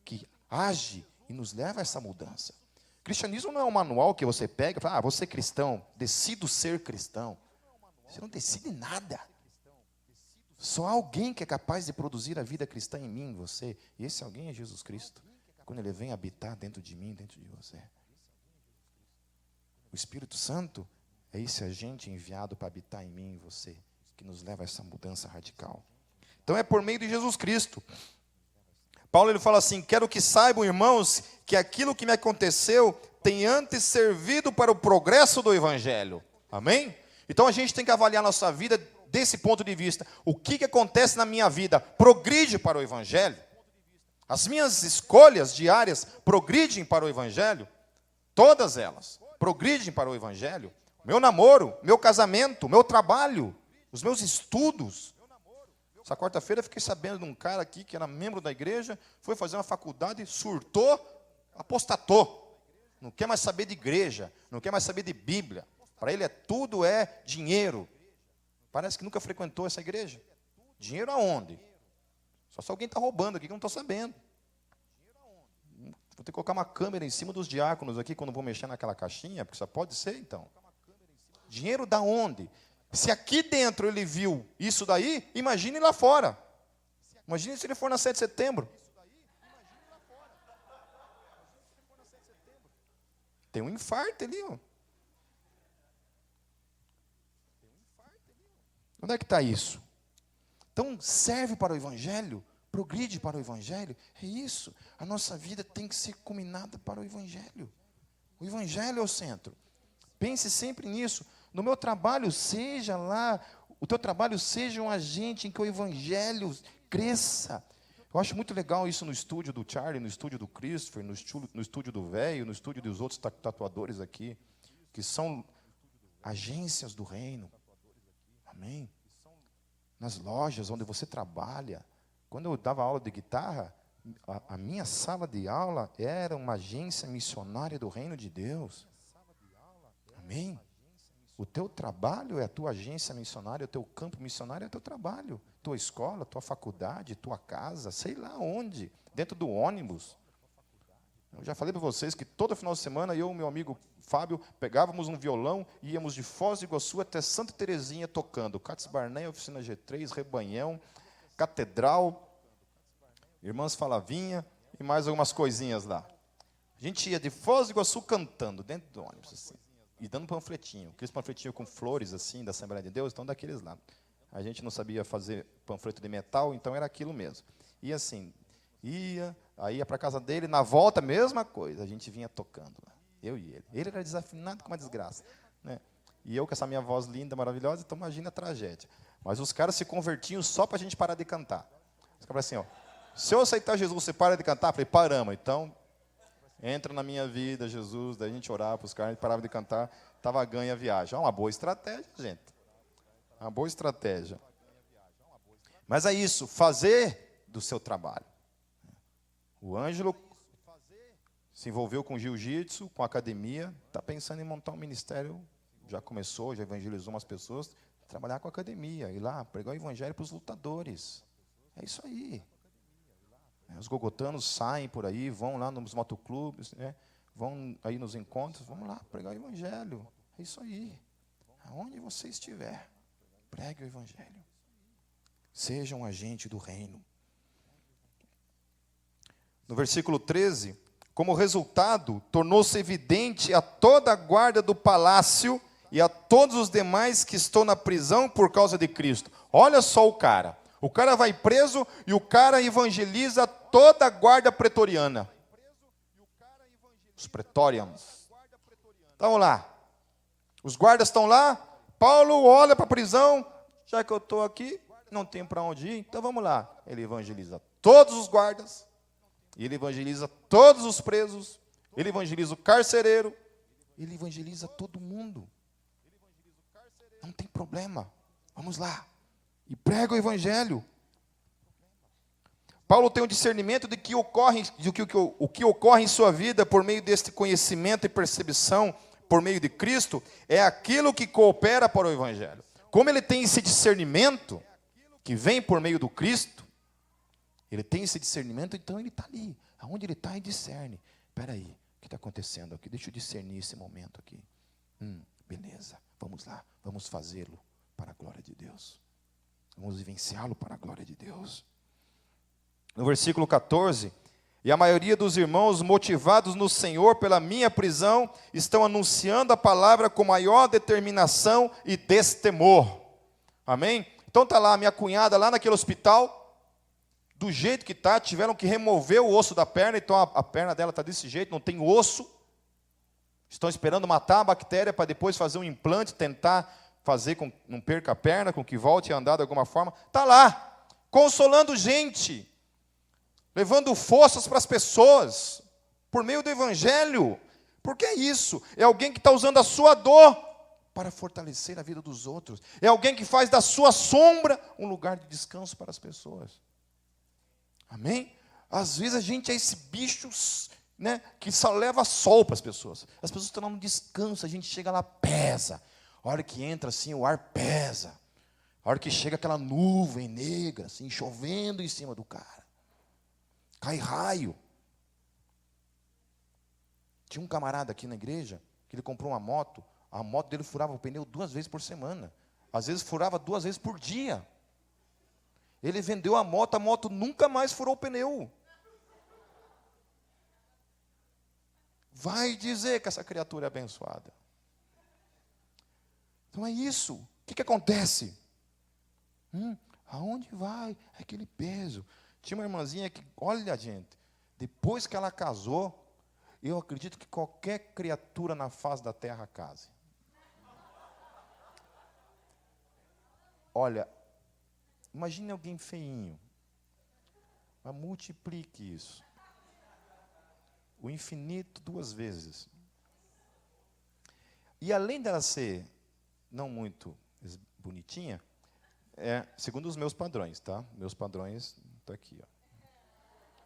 que age e nos leva a essa mudança. O cristianismo não é um manual que você pega e fala, vou ser cristão, decido ser cristão. Você não decide nada. Só há alguém que é capaz de produzir a vida cristã em mim, em você. E esse alguém é Jesus Cristo. Quando Ele vem habitar dentro de mim, dentro de você. O Espírito Santo é esse agente enviado para habitar em mim, em você, que nos leva a essa mudança radical. Então é por meio de Jesus Cristo. Paulo ele fala assim, quero que saibam, irmãos, que aquilo que me aconteceu tem antes servido para o progresso do Evangelho. Amém? Então a gente tem que avaliar nossa vida desse ponto de vista. O que acontece na minha vida progride para o Evangelho? As minhas escolhas diárias progridem para o Evangelho? Todas elas progridem para o Evangelho? Meu namoro, meu casamento, meu trabalho, os meus estudos. Essa quarta-feira eu fiquei sabendo de um cara aqui que era membro da igreja, foi fazer uma faculdade, surtou, apostatou. Não quer mais saber de igreja, não quer mais saber de Bíblia. Para ele tudo é dinheiro. Parece que nunca frequentou essa igreja. Dinheiro aonde? Só se alguém está roubando aqui que eu não estou sabendo. Vou ter que colocar uma câmera em cima dos diáconos aqui quando vou mexer naquela caixinha, porque só pode ser então. Dinheiro da onde? Se aqui dentro ele viu isso daí, imagine lá fora. Imagine se ele for na 7 de setembro. Tem um infarto ali, ó. Onde é que está isso? Então, serve para o Evangelho? Progride para o Evangelho? É isso. A nossa vida tem que ser culminada para o Evangelho. O Evangelho é o centro. Pense sempre nisso. No meu trabalho, seja lá, o teu trabalho seja um agente em que o Evangelho cresça. Eu acho muito legal isso no estúdio do Charlie, no estúdio do Christopher, no estúdio do Velho, no estúdio dos outros tatuadores aqui, que são agências do reino. Amém? Nas lojas onde você trabalha. Quando eu dava aula de guitarra, a minha sala de aula era uma agência missionária do reino de Deus. Amém? O teu trabalho é a tua agência missionária, o teu campo missionário é o teu trabalho. Tua escola, tua faculdade, tua casa, sei lá onde, dentro do ônibus. Eu já falei para vocês que todo final de semana eu e meu amigo Fábio pegávamos um violão e íamos de Foz do Iguaçu até Santa Terezinha tocando. Cátia Barney, Oficina G3, Rebanhão, Catedral, Irmãs Falavinha e mais algumas coisinhas lá. A gente ia de Foz do Iguaçu cantando dentro do ônibus, assim, e dando panfletinho. Aqueles panfletinhos com flores, assim, da Assembleia de Deus, então daqueles lá. A gente não sabia fazer panfleto de metal, então era aquilo mesmo. E assim, aí ia para a casa dele, na volta, mesma coisa, a gente vinha tocando lá. Eu e ele. Ele era desafinado com uma desgraça, né? E eu com essa minha voz linda, maravilhosa, então imagina a tragédia. Mas os caras se convertiam só para a gente parar de cantar. Os caras falaram assim, ó, se eu aceitar Jesus, você para de cantar? Eu falei, paramos. Então, entra na minha vida, Jesus. Daí a gente orava para os caras, a gente parava de cantar, estava ganha a viagem. É uma boa estratégia, gente. Uma boa estratégia. Mas é isso, fazer do seu trabalho. O Ângelo se envolveu com jiu-jitsu, com academia, está pensando em montar um ministério, já começou, já evangelizou umas pessoas, trabalhar com academia, ir lá, pregar o evangelho para os lutadores. É isso aí. Os gogotanos saem por aí, vão lá nos motoclubes, né? Vão aí nos encontros, vamos lá, pregar o evangelho. É isso aí. Aonde você estiver, pregue o evangelho. Seja um agente do reino. No versículo 13, como resultado, tornou-se evidente a toda a guarda do palácio e a todos os demais que estão na prisão por causa de Cristo. Olha só o cara. O cara vai preso e o cara evangeliza toda a guarda pretoriana. Os pretorians. Então, vamos lá. Os guardas estão lá. Paulo olha para a prisão. Já que eu estou aqui, não tenho para onde ir, então vamos lá. Ele evangeliza todos os guardas. Ele evangeliza todos os presos. Ele evangeliza o carcereiro. Ele evangeliza todo mundo. Não tem problema. Vamos lá. E prega o evangelho. Paulo tem um discernimento de que o que ocorre em sua vida por meio deste conhecimento e percepção por meio de Cristo é aquilo que coopera para o evangelho. Como ele tem esse discernimento que vem por meio do Cristo, ele tem esse discernimento, então ele está ali. Aonde ele está, ele discerne. Espera aí, o que está acontecendo aqui? Deixa eu discernir esse momento aqui. Beleza, vamos lá, vamos fazê-lo para a glória de Deus. Vamos vivenciá-lo para a glória de Deus. No versículo 14, e a maioria dos irmãos, motivados no Senhor pela minha prisão, estão anunciando a palavra com maior determinação e destemor. Amém? Então está lá a minha cunhada, lá naquele hospital, do jeito que está, tiveram que remover o osso da perna, então a perna dela está desse jeito, não tem osso. Estão esperando matar a bactéria para depois fazer um implante, tentar fazer com que não perca a perna, com que volte a andar de alguma forma. Está lá, consolando gente, levando forças para as pessoas, por meio do evangelho. Porque é isso, é alguém que está usando a sua dor para fortalecer a vida dos outros. É alguém que faz da sua sombra um lugar de descanso para as pessoas. Amém? Às vezes a gente é esse bicho, né, que só leva sol para as pessoas. As pessoas estão lá no descanso, a gente chega lá, pesa. A hora que entra assim, o ar pesa. A hora que chega aquela nuvem negra, assim, chovendo em cima do cara. Cai raio. Tinha um camarada aqui na igreja, que ele comprou uma moto. A moto dele furava o pneu 2 vezes por semana. Às vezes furava 2 vezes por dia. Ele vendeu a moto nunca mais furou o pneu. Vai dizer que essa criatura é abençoada. Então é isso. O que acontece? Aonde vai aquele peso? Tinha uma irmãzinha que, olha, gente, depois que ela casou, eu acredito que qualquer criatura na face da terra case. Olha, imagine alguém feinho, mas multiplique isso. O infinito 2 vezes. E além dela ser não muito bonitinha, segundo os meus padrões, tá? Meus padrões, tá aqui, ó.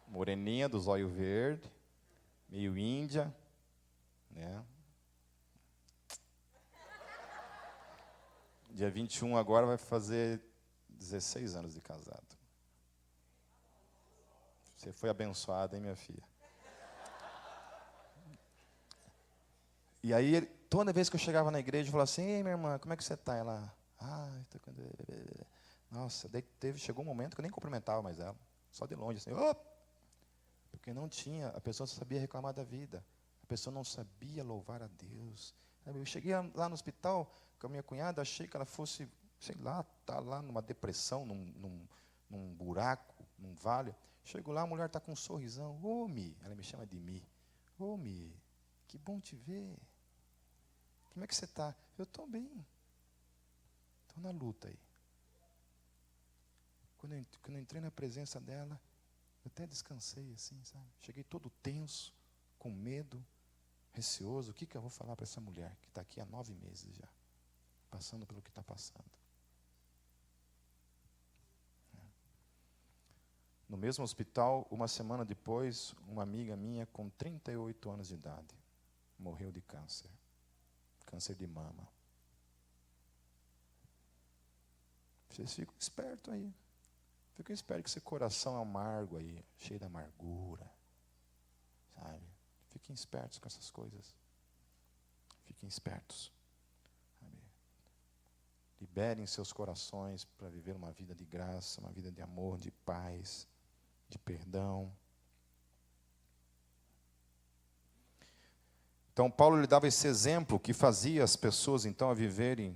Moreninha, dos olhos verdes, meio índia, né? Dia 21 agora vai fazer 16 anos de casado. Você foi abençoada, hein, minha filha? E aí, toda vez que eu chegava na igreja, eu falava assim: ei, minha irmã, como é que você está? Ela, nossa, daí chegou um momento que eu nem cumprimentava mais ela, só de longe, assim, porque não tinha, a pessoa só sabia reclamar da vida, a pessoa não sabia louvar a Deus. Eu cheguei lá no hospital com a minha cunhada, achei que ela fosse, sei lá, tá lá numa depressão, num buraco, num vale. Chego lá, a mulher está com um sorrisão. Mi, ela me chama de Mi. Mi, que bom te ver. Como é que você está? Eu estou bem. Estou na luta aí. Quando eu entrei na presença dela, eu até descansei assim, sabe? Cheguei todo tenso, com medo, receoso. O que eu vou falar para essa mulher que está aqui há 9 meses já, passando pelo que está passando? No mesmo hospital, uma semana depois, uma amiga minha com 38 anos de idade morreu de câncer. Câncer de mama. Vocês ficam espertos aí. Ficam espertos com esse coração amargo aí, cheio de amargura. Sabe? Fiquem espertos com essas coisas. Fiquem espertos. Sabe? Liberem seus corações para viver uma vida de graça, uma vida de amor, de paz, de perdão. Então, Paulo lhe dava esse exemplo que fazia as pessoas, então, a viverem,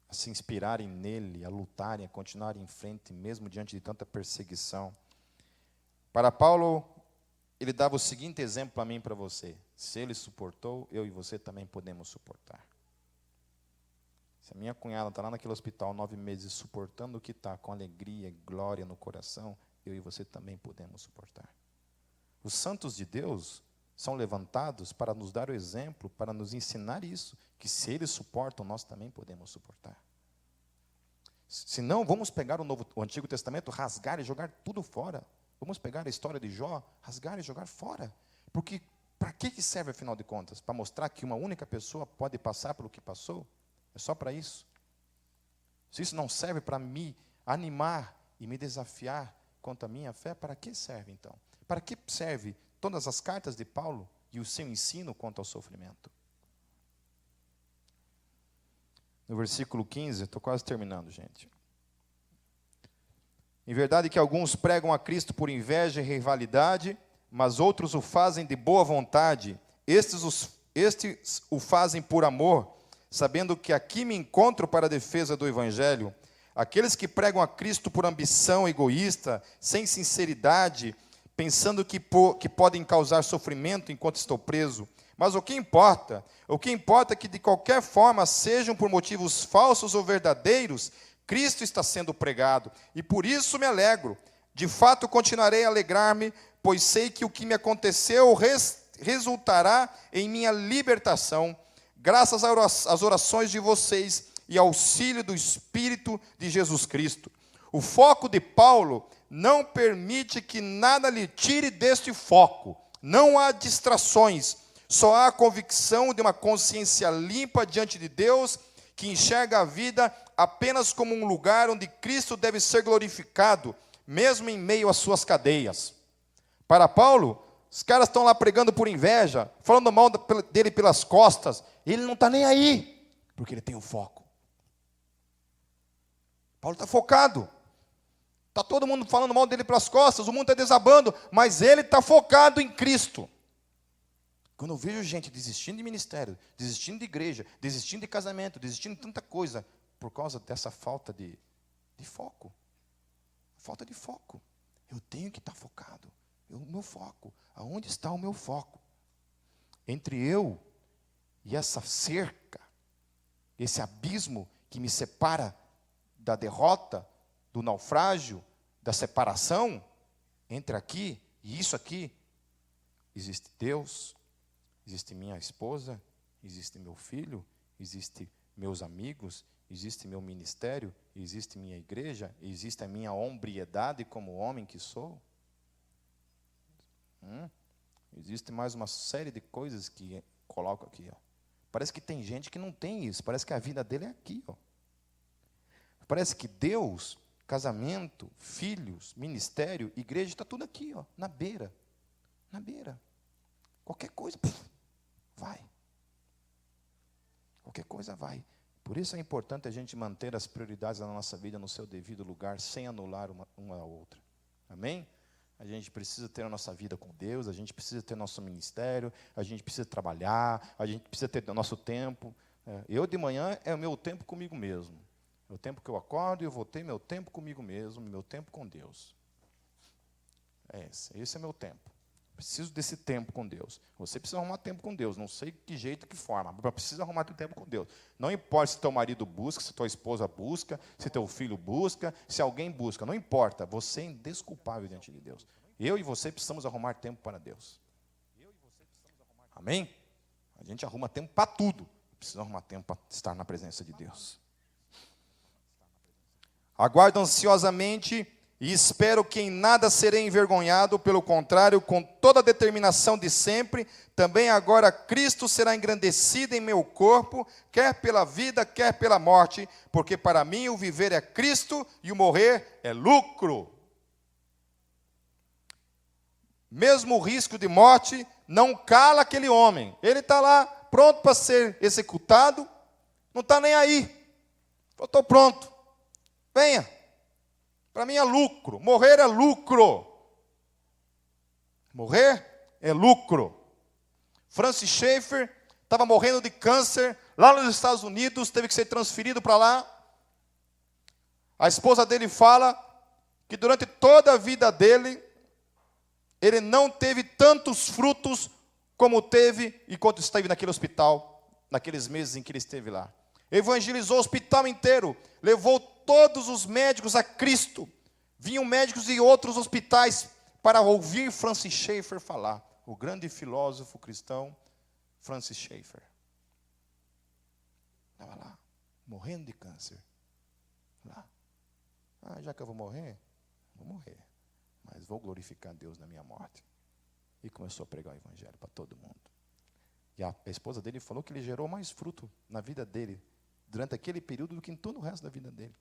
a se inspirarem nele, a lutarem, a continuarem em frente, mesmo diante de tanta perseguição. Para Paulo, ele dava o seguinte exemplo para mim e para você. Se ele suportou, eu e você também podemos suportar. Se a minha cunhada está lá naquele hospital 9 meses, suportando o que está, com alegria e glória no coração, eu e você também podemos suportar. Os santos de Deus são levantados para nos dar o exemplo, para nos ensinar isso, que se eles suportam, nós também podemos suportar. Se não, vamos pegar o Antigo Testamento, rasgar e jogar tudo fora. Vamos pegar a história de Jó, rasgar e jogar fora. Porque para que serve, afinal de contas? Para mostrar que uma única pessoa pode passar pelo que passou? É só para isso? Se isso não serve para me animar e me desafiar quanto à minha fé, para que serve então? Para que serve todas as cartas de Paulo e o seu ensino quanto ao sofrimento? No versículo 15, estou quase terminando, gente. Em verdade que alguns pregam a Cristo por inveja e rivalidade, mas outros o fazem de boa vontade. Estes o fazem por amor, sabendo que aqui me encontro para a defesa do Evangelho. Aqueles que pregam a Cristo por ambição egoísta, sem sinceridade, pensando que podem causar sofrimento enquanto estou preso. Mas o que importa? O que importa é que, de qualquer forma, sejam por motivos falsos ou verdadeiros, Cristo está sendo pregado. E por isso me alegro. De fato, continuarei a alegrar-me, pois sei que o que me aconteceu resultará em minha libertação, graças às orações de vocês e auxílio do Espírito de Jesus Cristo. O foco de Paulo não permite que nada lhe tire deste foco. Não há distrações, só há a convicção de uma consciência limpa diante de Deus, que enxerga a vida apenas como um lugar onde Cristo deve ser glorificado, mesmo em meio às suas cadeias. Para Paulo, os caras estão lá pregando por inveja, falando mal dele pelas costas, ele não está nem aí, porque ele tem o foco. Paulo está focado. Está todo mundo falando mal dele pelas costas, o mundo está desabando, mas ele está focado em Cristo. Quando eu vejo gente desistindo de ministério, desistindo de igreja, desistindo de casamento, desistindo de tanta coisa, por causa dessa falta de foco. Falta de foco. Eu tenho que estar focado. O meu foco. Aonde está o meu foco? Entre eu e essa cerca, esse abismo que me separa da derrota, do naufrágio, da separação, entre aqui e isso aqui, existe Deus, existe minha esposa, existe meu filho, existe meus amigos, existe meu ministério, existe minha igreja, existe a minha hombridade como homem que sou. Existe mais uma série de coisas que coloco aqui. Parece que tem gente que não tem isso, parece que a vida dele é aqui. Parece que Deus, casamento, filhos, ministério, igreja, está tudo aqui, na beira. Na beira. Qualquer coisa, vai. Qualquer coisa vai. Por isso é importante a gente manter as prioridades da nossa vida no seu devido lugar, sem anular uma a outra. Amém? A gente precisa ter a nossa vida com Deus, a gente precisa ter nosso ministério, a gente precisa trabalhar, a gente precisa ter o nosso tempo. Eu de manhã é o meu tempo comigo mesmo. É o tempo que eu acordo e eu vou ter meu tempo comigo mesmo, meu tempo com Deus. Esse é meu tempo. Preciso desse tempo com Deus. Você precisa arrumar tempo com Deus. Não sei que jeito, que forma, mas precisa arrumar tempo com Deus. Não importa se teu marido busca, se tua esposa busca, se teu filho busca, se alguém busca. Não importa. Você é indesculpável diante de Deus. Eu e você precisamos arrumar tempo para Deus. Amém? A gente arruma tempo para tudo. Precisa arrumar tempo para estar na presença de Deus. Aguardo ansiosamente e espero que em nada serei envergonhado, pelo contrário, com toda a determinação de sempre, também agora Cristo será engrandecido em meu corpo, quer pela vida, quer pela morte, porque para mim o viver é Cristo e o morrer é lucro. Mesmo o risco de morte não cala aquele homem. Ele está lá, pronto para ser executado, não está nem aí. Eu estou pronto. Venha. Para mim é lucro. Morrer é lucro. Morrer é lucro. Francis Schaeffer estava morrendo de câncer lá nos Estados Unidos, teve que ser transferido para lá. A esposa dele fala que durante toda a vida dele, ele não teve tantos frutos como teve enquanto esteve naquele hospital, naqueles meses em que ele esteve lá. Evangelizou o hospital inteiro, levou todos os médicos a Cristo. Vinham médicos de outros hospitais para ouvir Francis Schaeffer falar. O grande filósofo cristão Francis Schaeffer. Estava lá, morrendo de câncer. Lá. Já que eu vou morrer, mas vou glorificar Deus na minha morte. E começou a pregar o evangelho para todo mundo. E a esposa dele falou que ele gerou mais fruto na vida dele, durante aquele período, do que em todo o resto da vida dele.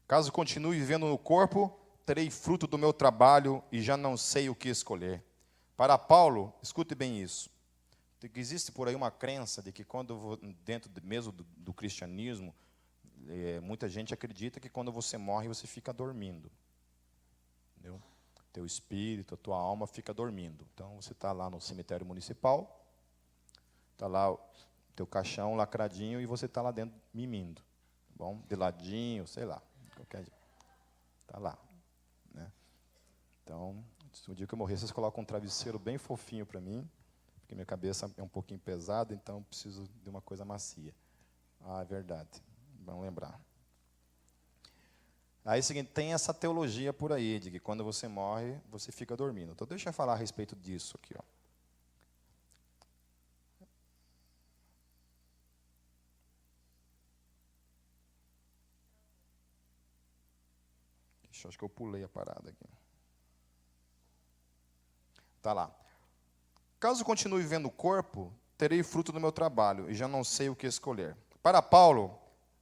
Caso continue vivendo no corpo, terei fruto do meu trabalho e já não sei o que escolher. Para Paulo, escute bem isso. Existe por aí uma crença de que quando, dentro mesmo do cristianismo, muita gente acredita que quando você morre, você fica dormindo. Entendeu? Teu espírito, a tua alma fica dormindo. Então, você está lá no cemitério municipal, está lá o teu caixão lacradinho e você está lá dentro mimindo. Tá bom? De ladinho, sei lá. Está lá. Né? Então, no dia que eu morrer, vocês colocam um travesseiro bem fofinho para mim, porque minha cabeça é um pouquinho pesada, então eu preciso de uma coisa macia. É verdade. Vamos lembrar. Aí é o seguinte, tem essa teologia por aí, de que quando você morre, você fica dormindo. Então, deixa eu falar a respeito disso aqui. Ó. Acho que eu pulei a parada aqui. Está lá. Caso continue vivendo o corpo, terei fruto do meu trabalho e já não sei o que escolher. Para Paulo,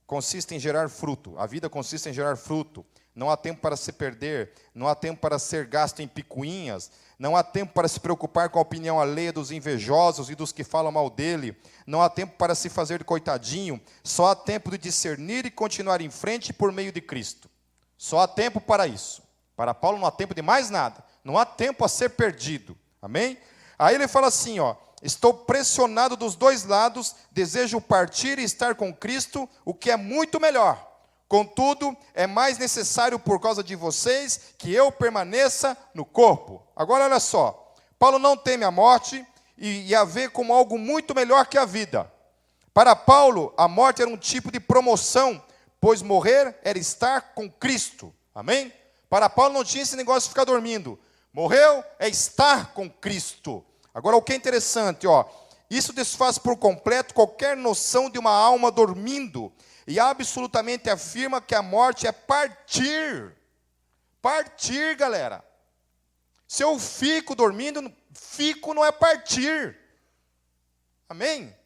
consiste em gerar fruto. A vida consiste em gerar fruto. Não há tempo para se perder, não há tempo para ser gasto em picuinhas, não há tempo para se preocupar com a opinião alheia dos invejosos e dos que falam mal dele, não há tempo para se fazer de coitadinho, só há tempo de discernir e continuar em frente por meio de Cristo. Só há tempo para isso. Para Paulo não há tempo de mais nada. Não há tempo a ser perdido. Amém? Aí ele fala assim, ó, estou pressionado dos dois lados, desejo partir e estar com Cristo, o que é muito melhor. Contudo, é mais necessário por causa de vocês que eu permaneça no corpo. Agora olha só, Paulo não teme a morte e a vê como algo muito melhor que a vida. Para Paulo, a morte era um tipo de promoção, pois morrer era estar com Cristo. Amém? Para Paulo não tinha esse negócio de ficar dormindo. Morreu é estar com Cristo. Agora o que é interessante, ó, isso desfaz por completo qualquer noção de uma alma dormindo e absolutamente afirma que a morte é partir. Partir, galera. Se eu fico dormindo, fico não é partir. Amém?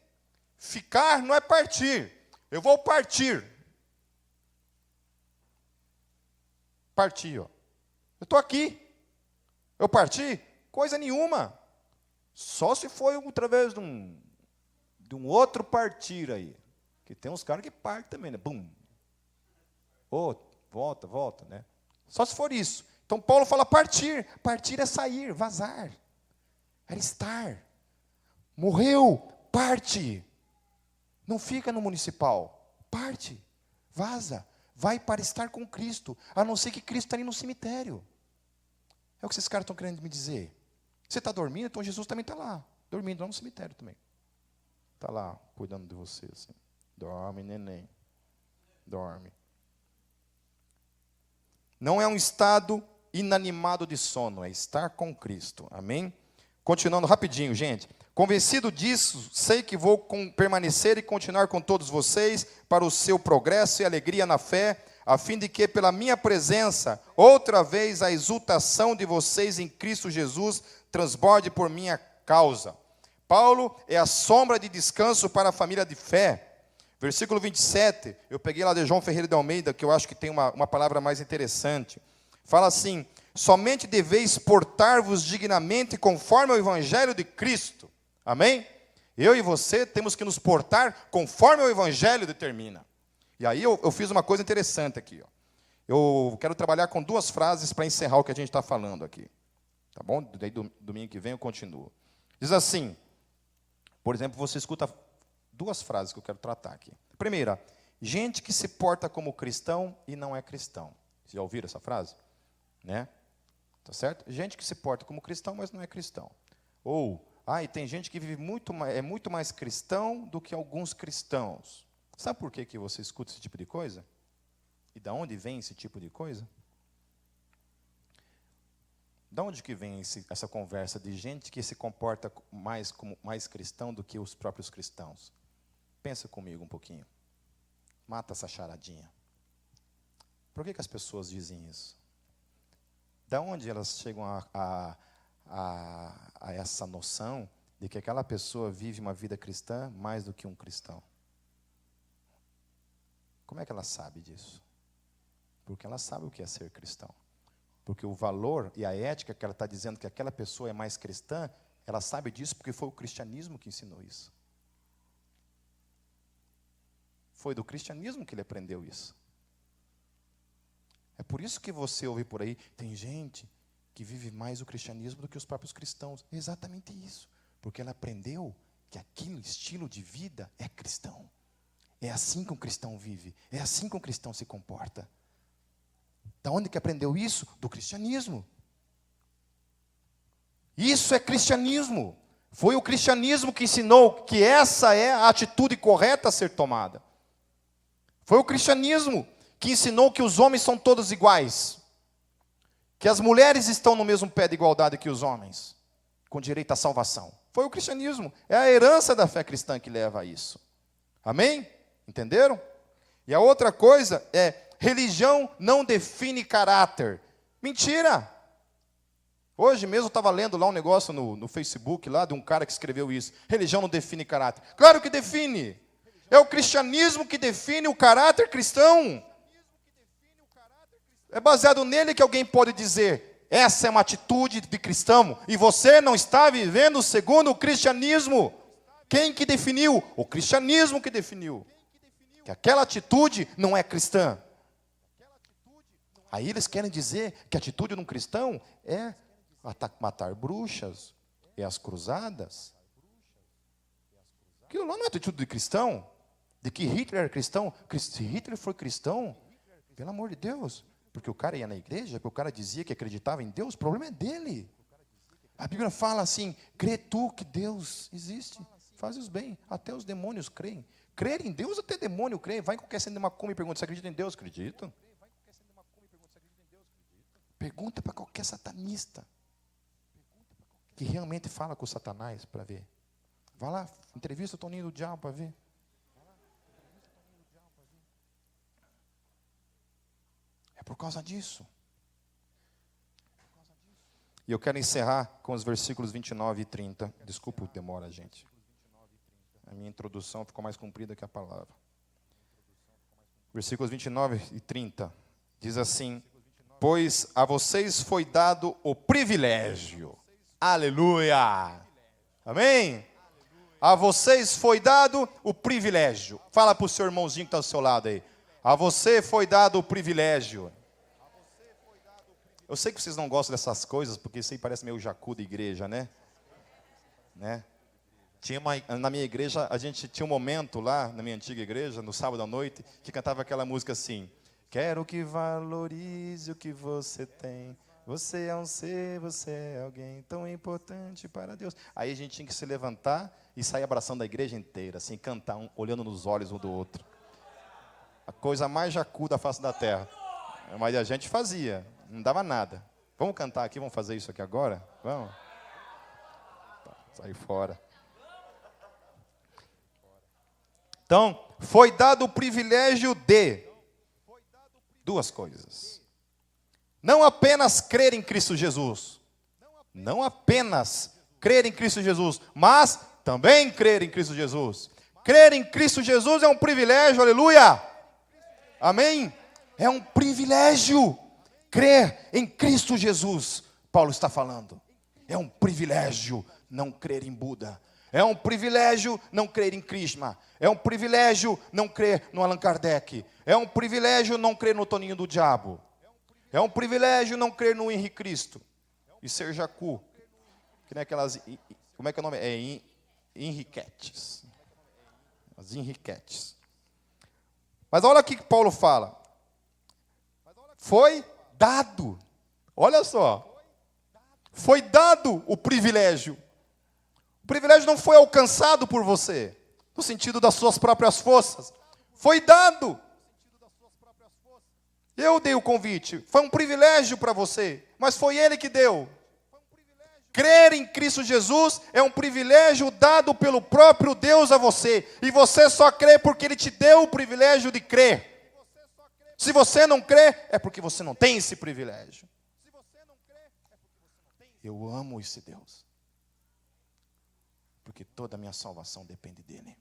Ficar não é partir. Eu vou partir. Parti, ó. Eu estou aqui. Eu parti? Coisa nenhuma. Só se foi através de um outro partir aí. Que tem uns caras que partem também, né? Bum. Volta, né? Só se for isso. Então Paulo fala partir. Partir é sair, vazar. Era estar. Morreu, parte. Não fica no municipal. Parte. Vaza. Vai para estar com Cristo. A não ser que Cristo está ali no cemitério. É o que esses caras estão querendo me dizer. Você está dormindo, então Jesus também está lá. Dormindo lá no cemitério também. Está lá, cuidando de você. Assim. Dorme, neném. Dorme. Não é um estado inanimado de sono, é estar com Cristo. Amém? Continuando rapidinho, gente. Convencido disso, sei que vou permanecer e continuar com todos vocês para o seu progresso e alegria na fé, a fim de que, pela minha presença, outra vez a exultação de vocês em Cristo Jesus transborde por minha causa. Paulo é a sombra de descanso para a família de fé. Versículo 27, eu peguei lá de João Ferreira de Almeida, que eu acho que tem uma palavra mais interessante. Fala assim: somente deveis portar-vos dignamente conforme ao Evangelho de Cristo. Amém? Eu e você temos que nos portar conforme o Evangelho determina. E aí eu fiz uma coisa interessante aqui. Ó. Eu quero trabalhar com 2 frases para encerrar o que a gente está falando aqui. Tá bom? Daí domingo que vem eu continuo. Diz assim, por exemplo, você escuta 2 frases que eu quero tratar aqui. Primeira, gente que se porta como cristão e não é cristão. Vocês já ouviram essa frase? Né? Tá certo? Gente que se porta como cristão, mas não é cristão. Ou, e tem gente que vive é muito mais cristão do que alguns cristãos. Sabe por que você escuta esse tipo de coisa? E de onde vem esse tipo de coisa? De onde que vem essa conversa de gente que se comporta como mais cristão do que os próprios cristãos? Pensa comigo um pouquinho. Mata essa charadinha. Por que as pessoas dizem isso? Da onde elas chegam a essa noção de que aquela pessoa vive uma vida cristã mais do que um cristão? Como é que ela sabe disso? Porque ela sabe o que é ser cristão. Porque o valor e a ética que ela está dizendo que aquela pessoa é mais cristã, ela sabe disso porque foi o cristianismo que ensinou isso. Foi do cristianismo que ele aprendeu isso. É por isso que você ouve por aí, tem gente que vive mais o cristianismo do que os próprios cristãos. É exatamente isso. Porque ela aprendeu que aquele estilo de vida é cristão. É assim que um cristão vive. É assim que um cristão se comporta. Da onde que aprendeu isso? Do cristianismo. Isso é cristianismo. Foi o cristianismo que ensinou que essa é a atitude correta a ser tomada. Foi o cristianismo que ensinou que os homens são todos iguais. Que as mulheres estão no mesmo pé de igualdade que os homens, com direito à salvação. Foi o cristianismo. É a herança da fé cristã que leva a isso. Amém? Entenderam? E a outra coisa é, religião não define caráter. Mentira! Hoje mesmo eu estava lendo lá um negócio no Facebook, lá de um cara que escreveu isso. Religião não define caráter. Claro que define. É o cristianismo que define o caráter cristão. É baseado nele que alguém pode dizer, essa é uma atitude de cristão, e você não está vivendo segundo o cristianismo. Quem que definiu? O cristianismo que definiu. Que aquela atitude não é cristã. Aí eles querem dizer que a atitude de um cristão é matar bruxas, é as cruzadas. Aquilo lá não é atitude de cristão. De que Hitler era cristão. Se Hitler foi cristão, pelo amor de Deus, porque o cara ia na igreja, porque o cara dizia que acreditava em Deus, o problema é dele. A Bíblia fala assim, crê tu que Deus existe, faz os bem, até os demônios creem. Crer em Deus até demônio crê. Vai em qualquer centro de macumba e pergunta, você acredita em Deus? Acredito. Pergunta para qualquer satanista que realmente fala com o Satanás para ver. Vai lá, entrevista o Toninho do Diabo para ver. É por causa disso. E eu quero encerrar com os versículos 29 e 30. Desculpa, demora, gente. A minha introdução ficou mais comprida que a palavra. Versículos 29 e 30. Diz assim, pois a vocês foi dado o privilégio. Aleluia! Amém? A vocês foi dado o privilégio. Fala para o seu irmãozinho que está do seu lado aí. A você foi dado o privilégio. Eu sei que vocês não gostam dessas coisas, porque isso aí parece meio jacu da igreja, né? Na minha igreja, a gente tinha um momento lá, na minha antiga igreja, no sábado à noite, que cantava aquela música assim: quero que valorize o que você tem. Você é um ser, você é alguém tão importante para Deus. Aí a gente tinha que se levantar e sair abraçando a igreja inteira, assim, cantar, olhando nos olhos um do outro. A coisa mais jacu da face da terra. Mas a gente fazia, não dava nada. Vamos cantar aqui, vamos fazer isso aqui agora? Vamos? Tá, sai fora. Então, foi dado o privilégio de duas coisas. Não apenas crer em Cristo Jesus. Não apenas crer em Cristo Jesus, mas também crer em Cristo Jesus. Crer em Cristo Jesus é um privilégio, aleluia. Amém? É um privilégio. Crer em Cristo Jesus, Paulo está falando. É um privilégio não crer em Buda. É um privilégio não crer em Krishna. É um privilégio não crer no Allan Kardec. É um privilégio não crer no Toninho do Diabo. É um privilégio não crer no Henrique Cristo. E ser jacu. Que nem aquelas... Como é que é o nome? É Henriquetes. As Henriquetes. Mas olha o que Paulo fala. Foi dado. Olha só. Foi dado o privilégio. O privilégio não foi alcançado por você, no sentido das suas próprias forças. Foi dado. Eu dei o convite. Foi um privilégio para você, mas foi Ele que deu. Crer em Cristo Jesus é um privilégio dado pelo próprio Deus a você. E você só crê porque Ele te deu o privilégio de crer. Se você não crê, é porque você não tem esse privilégio. Eu amo esse Deus. Porque toda a minha salvação depende dEle.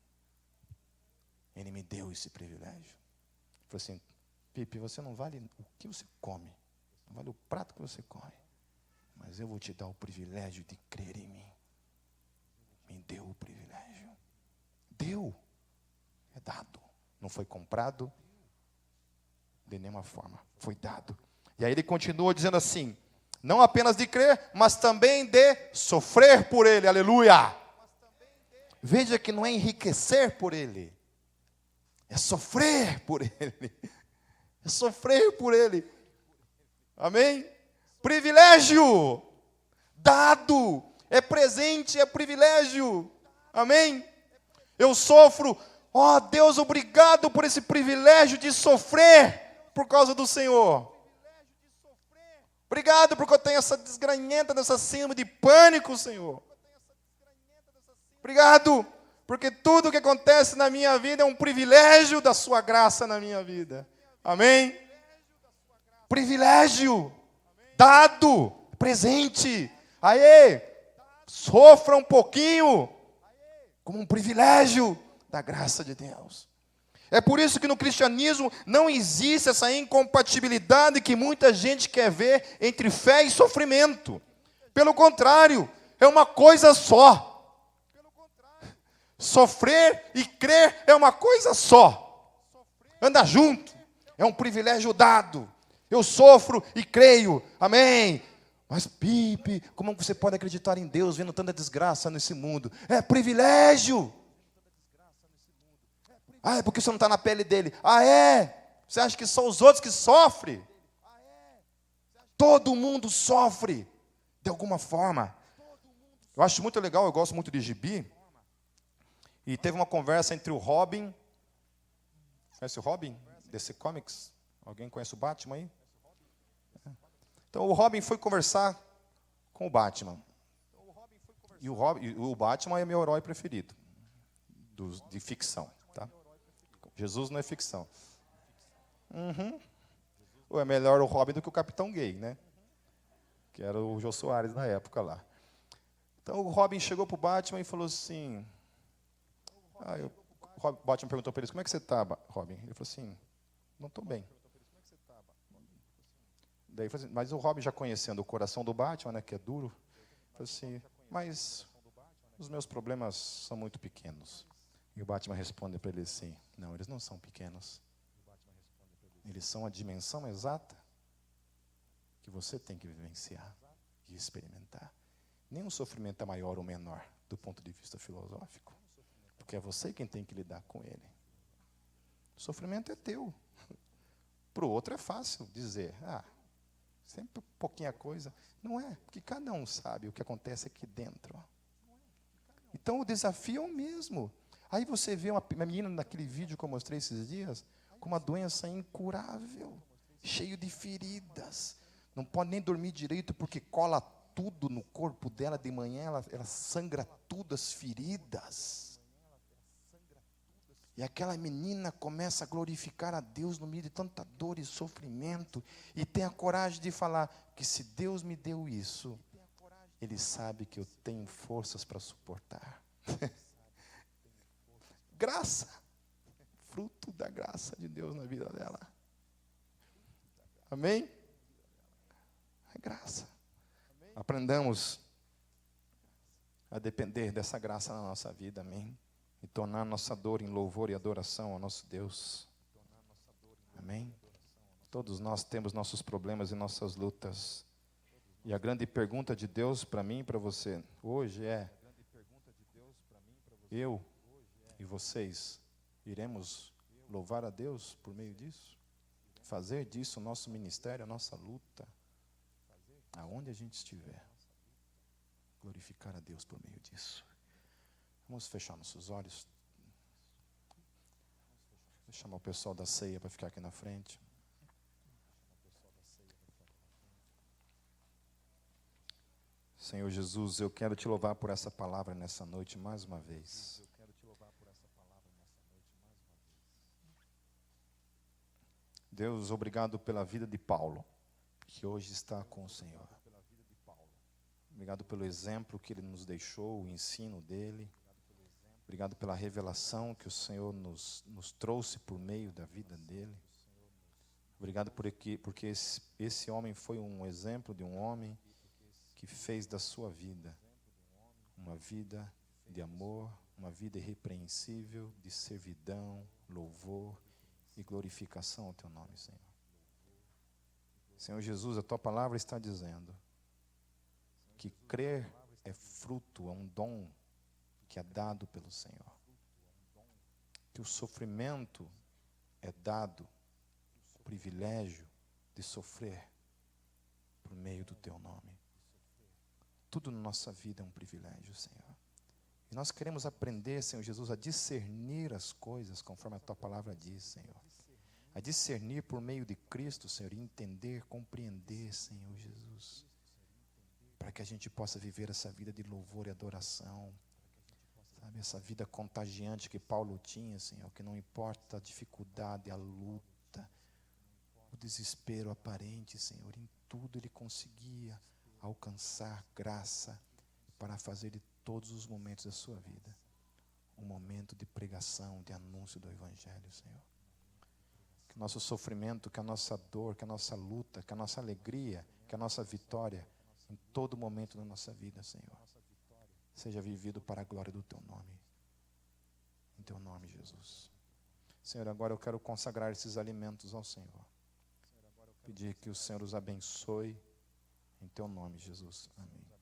Ele me deu esse privilégio. Ele falou assim: Pipe, você não vale o que você come. Não vale o prato que você come. Mas eu vou te dar o privilégio de crer em mim. Me deu o privilégio. Deu. É dado. Não foi comprado de nenhuma forma. Foi dado. E aí ele continua dizendo assim: não apenas de crer, mas também de sofrer por Ele. Aleluia. Veja que não é enriquecer por Ele. É sofrer por Ele. É sofrer por Ele. Amém? Privilégio. Dado. É presente, é privilégio. Amém? Eu sofro. Ó Deus, obrigado por esse privilégio de sofrer por causa do Senhor. Obrigado porque eu tenho essa desgranhenta, dessa síndrome de pânico, Senhor. Obrigado porque tudo que acontece na minha vida é um privilégio da sua graça na minha vida. Amém? Privilégio. Dado. Presente. Aê! Sofra um pouquinho como um privilégio da graça de Deus. É por isso que no cristianismo não existe essa incompatibilidade que muita gente quer ver entre fé e sofrimento. Pelo contrário, é uma coisa só. Sofrer e crer é uma coisa só. Anda junto. É um privilégio dado. Eu sofro e creio. Amém. Mas, Pipe, como você pode acreditar em Deus vendo tanta desgraça nesse mundo? É privilégio. Ah, é porque você não está na pele dele. Ah, é? Você acha que são os outros que sofrem? Todo mundo sofre, de alguma forma. Eu acho muito legal, eu gosto muito de gibi. E teve uma conversa entre o Robin. Conhece o Robin? DC Comics? Alguém conhece o Batman aí? Então o Robin foi conversar com o Batman. E o Batman é meu herói preferido. De ficção, tá? Jesus não é ficção. Ou é melhor o Robin do que o Capitão Gay, né? Que era o Jô Soares na época lá. Então o Robin chegou para o Batman e falou assim... O Batman perguntou para ele: como é que você está, Robin? Ele falou assim: não estou bem. Daí ele falou assim, mas o Robin, já conhecendo o coração do Batman, né, que é duro, falou assim: mas os meus problemas são muito pequenos. E o Batman responde para ele assim: não, eles não são pequenos. Eles são a dimensão exata que você tem que vivenciar e experimentar. Nenhum sofrimento é maior ou menor do ponto de vista filosófico. Porque é você quem tem que lidar com ele. O sofrimento é teu. Para o outro é fácil dizer, sempre pouquinha coisa. Não é, porque cada um sabe o que acontece aqui dentro. Então o desafio é o mesmo. Aí você vê uma menina naquele vídeo que eu mostrei esses dias, com uma doença incurável, cheio de feridas. Não pode nem dormir direito porque cola tudo no corpo dela de manhã, ela sangra tudo, as feridas. E aquela menina começa a glorificar a Deus no meio de tanta dor e sofrimento, e tem a coragem de falar que se Deus me deu isso, Ele sabe que eu tenho forças para suportar. Graça, fruto da graça de Deus na vida dela. Amém? É graça. Aprendamos a depender dessa graça na nossa vida, amém? E tornar nossa dor em louvor e adoração ao nosso Deus. Amém? Todos nós temos nossos problemas e nossas lutas. E a grande pergunta de Deus para mim e para você hoje é: eu e vocês iremos louvar a Deus por meio disso? Fazer disso o nosso ministério, a nossa luta, aonde a gente estiver, glorificar a Deus por meio disso. Vamos fechar nossos olhos. Vou chamar o pessoal da ceia para ficar aqui na frente. Senhor Jesus, eu quero te louvar por essa palavra nessa noite mais uma vez. Deus, obrigado pela vida de Paulo, que hoje está com o Senhor. Obrigado pelo exemplo que ele nos deixou, o ensino dele. Obrigado pela revelação que o Senhor nos trouxe por meio da vida dele. Obrigado porque esse homem foi um exemplo de um homem que fez da sua vida uma vida de amor, uma vida irrepreensível, de servidão, louvor e glorificação ao teu nome, Senhor. Senhor Jesus, a tua palavra está dizendo que crer é fruto, é um dom que é dado pelo Senhor. Que o sofrimento é dado, o privilégio de sofrer por meio do teu nome. Tudo na nossa vida é um privilégio, Senhor. E nós queremos aprender, Senhor Jesus, a discernir as coisas conforme a tua palavra diz, Senhor. A discernir por meio de Cristo, Senhor, e entender, compreender, Senhor Jesus. Para que a gente possa viver essa vida de louvor e adoração. Sabe, essa vida contagiante que Paulo tinha, Senhor, que não importa a dificuldade, a luta, o desespero aparente, Senhor, em tudo ele conseguia alcançar graça para fazer de todos os momentos da sua vida um momento de pregação, de anúncio do Evangelho, Senhor. Que o nosso sofrimento, que a nossa dor, que a nossa luta, que a nossa alegria, que a nossa vitória, em todo momento da nossa vida, Senhor, seja vivido para a glória do teu nome. Em teu nome, Jesus. Senhor, agora eu quero consagrar esses alimentos ao Senhor. Pedir que o Senhor os abençoe. Em teu nome, Jesus. Amém.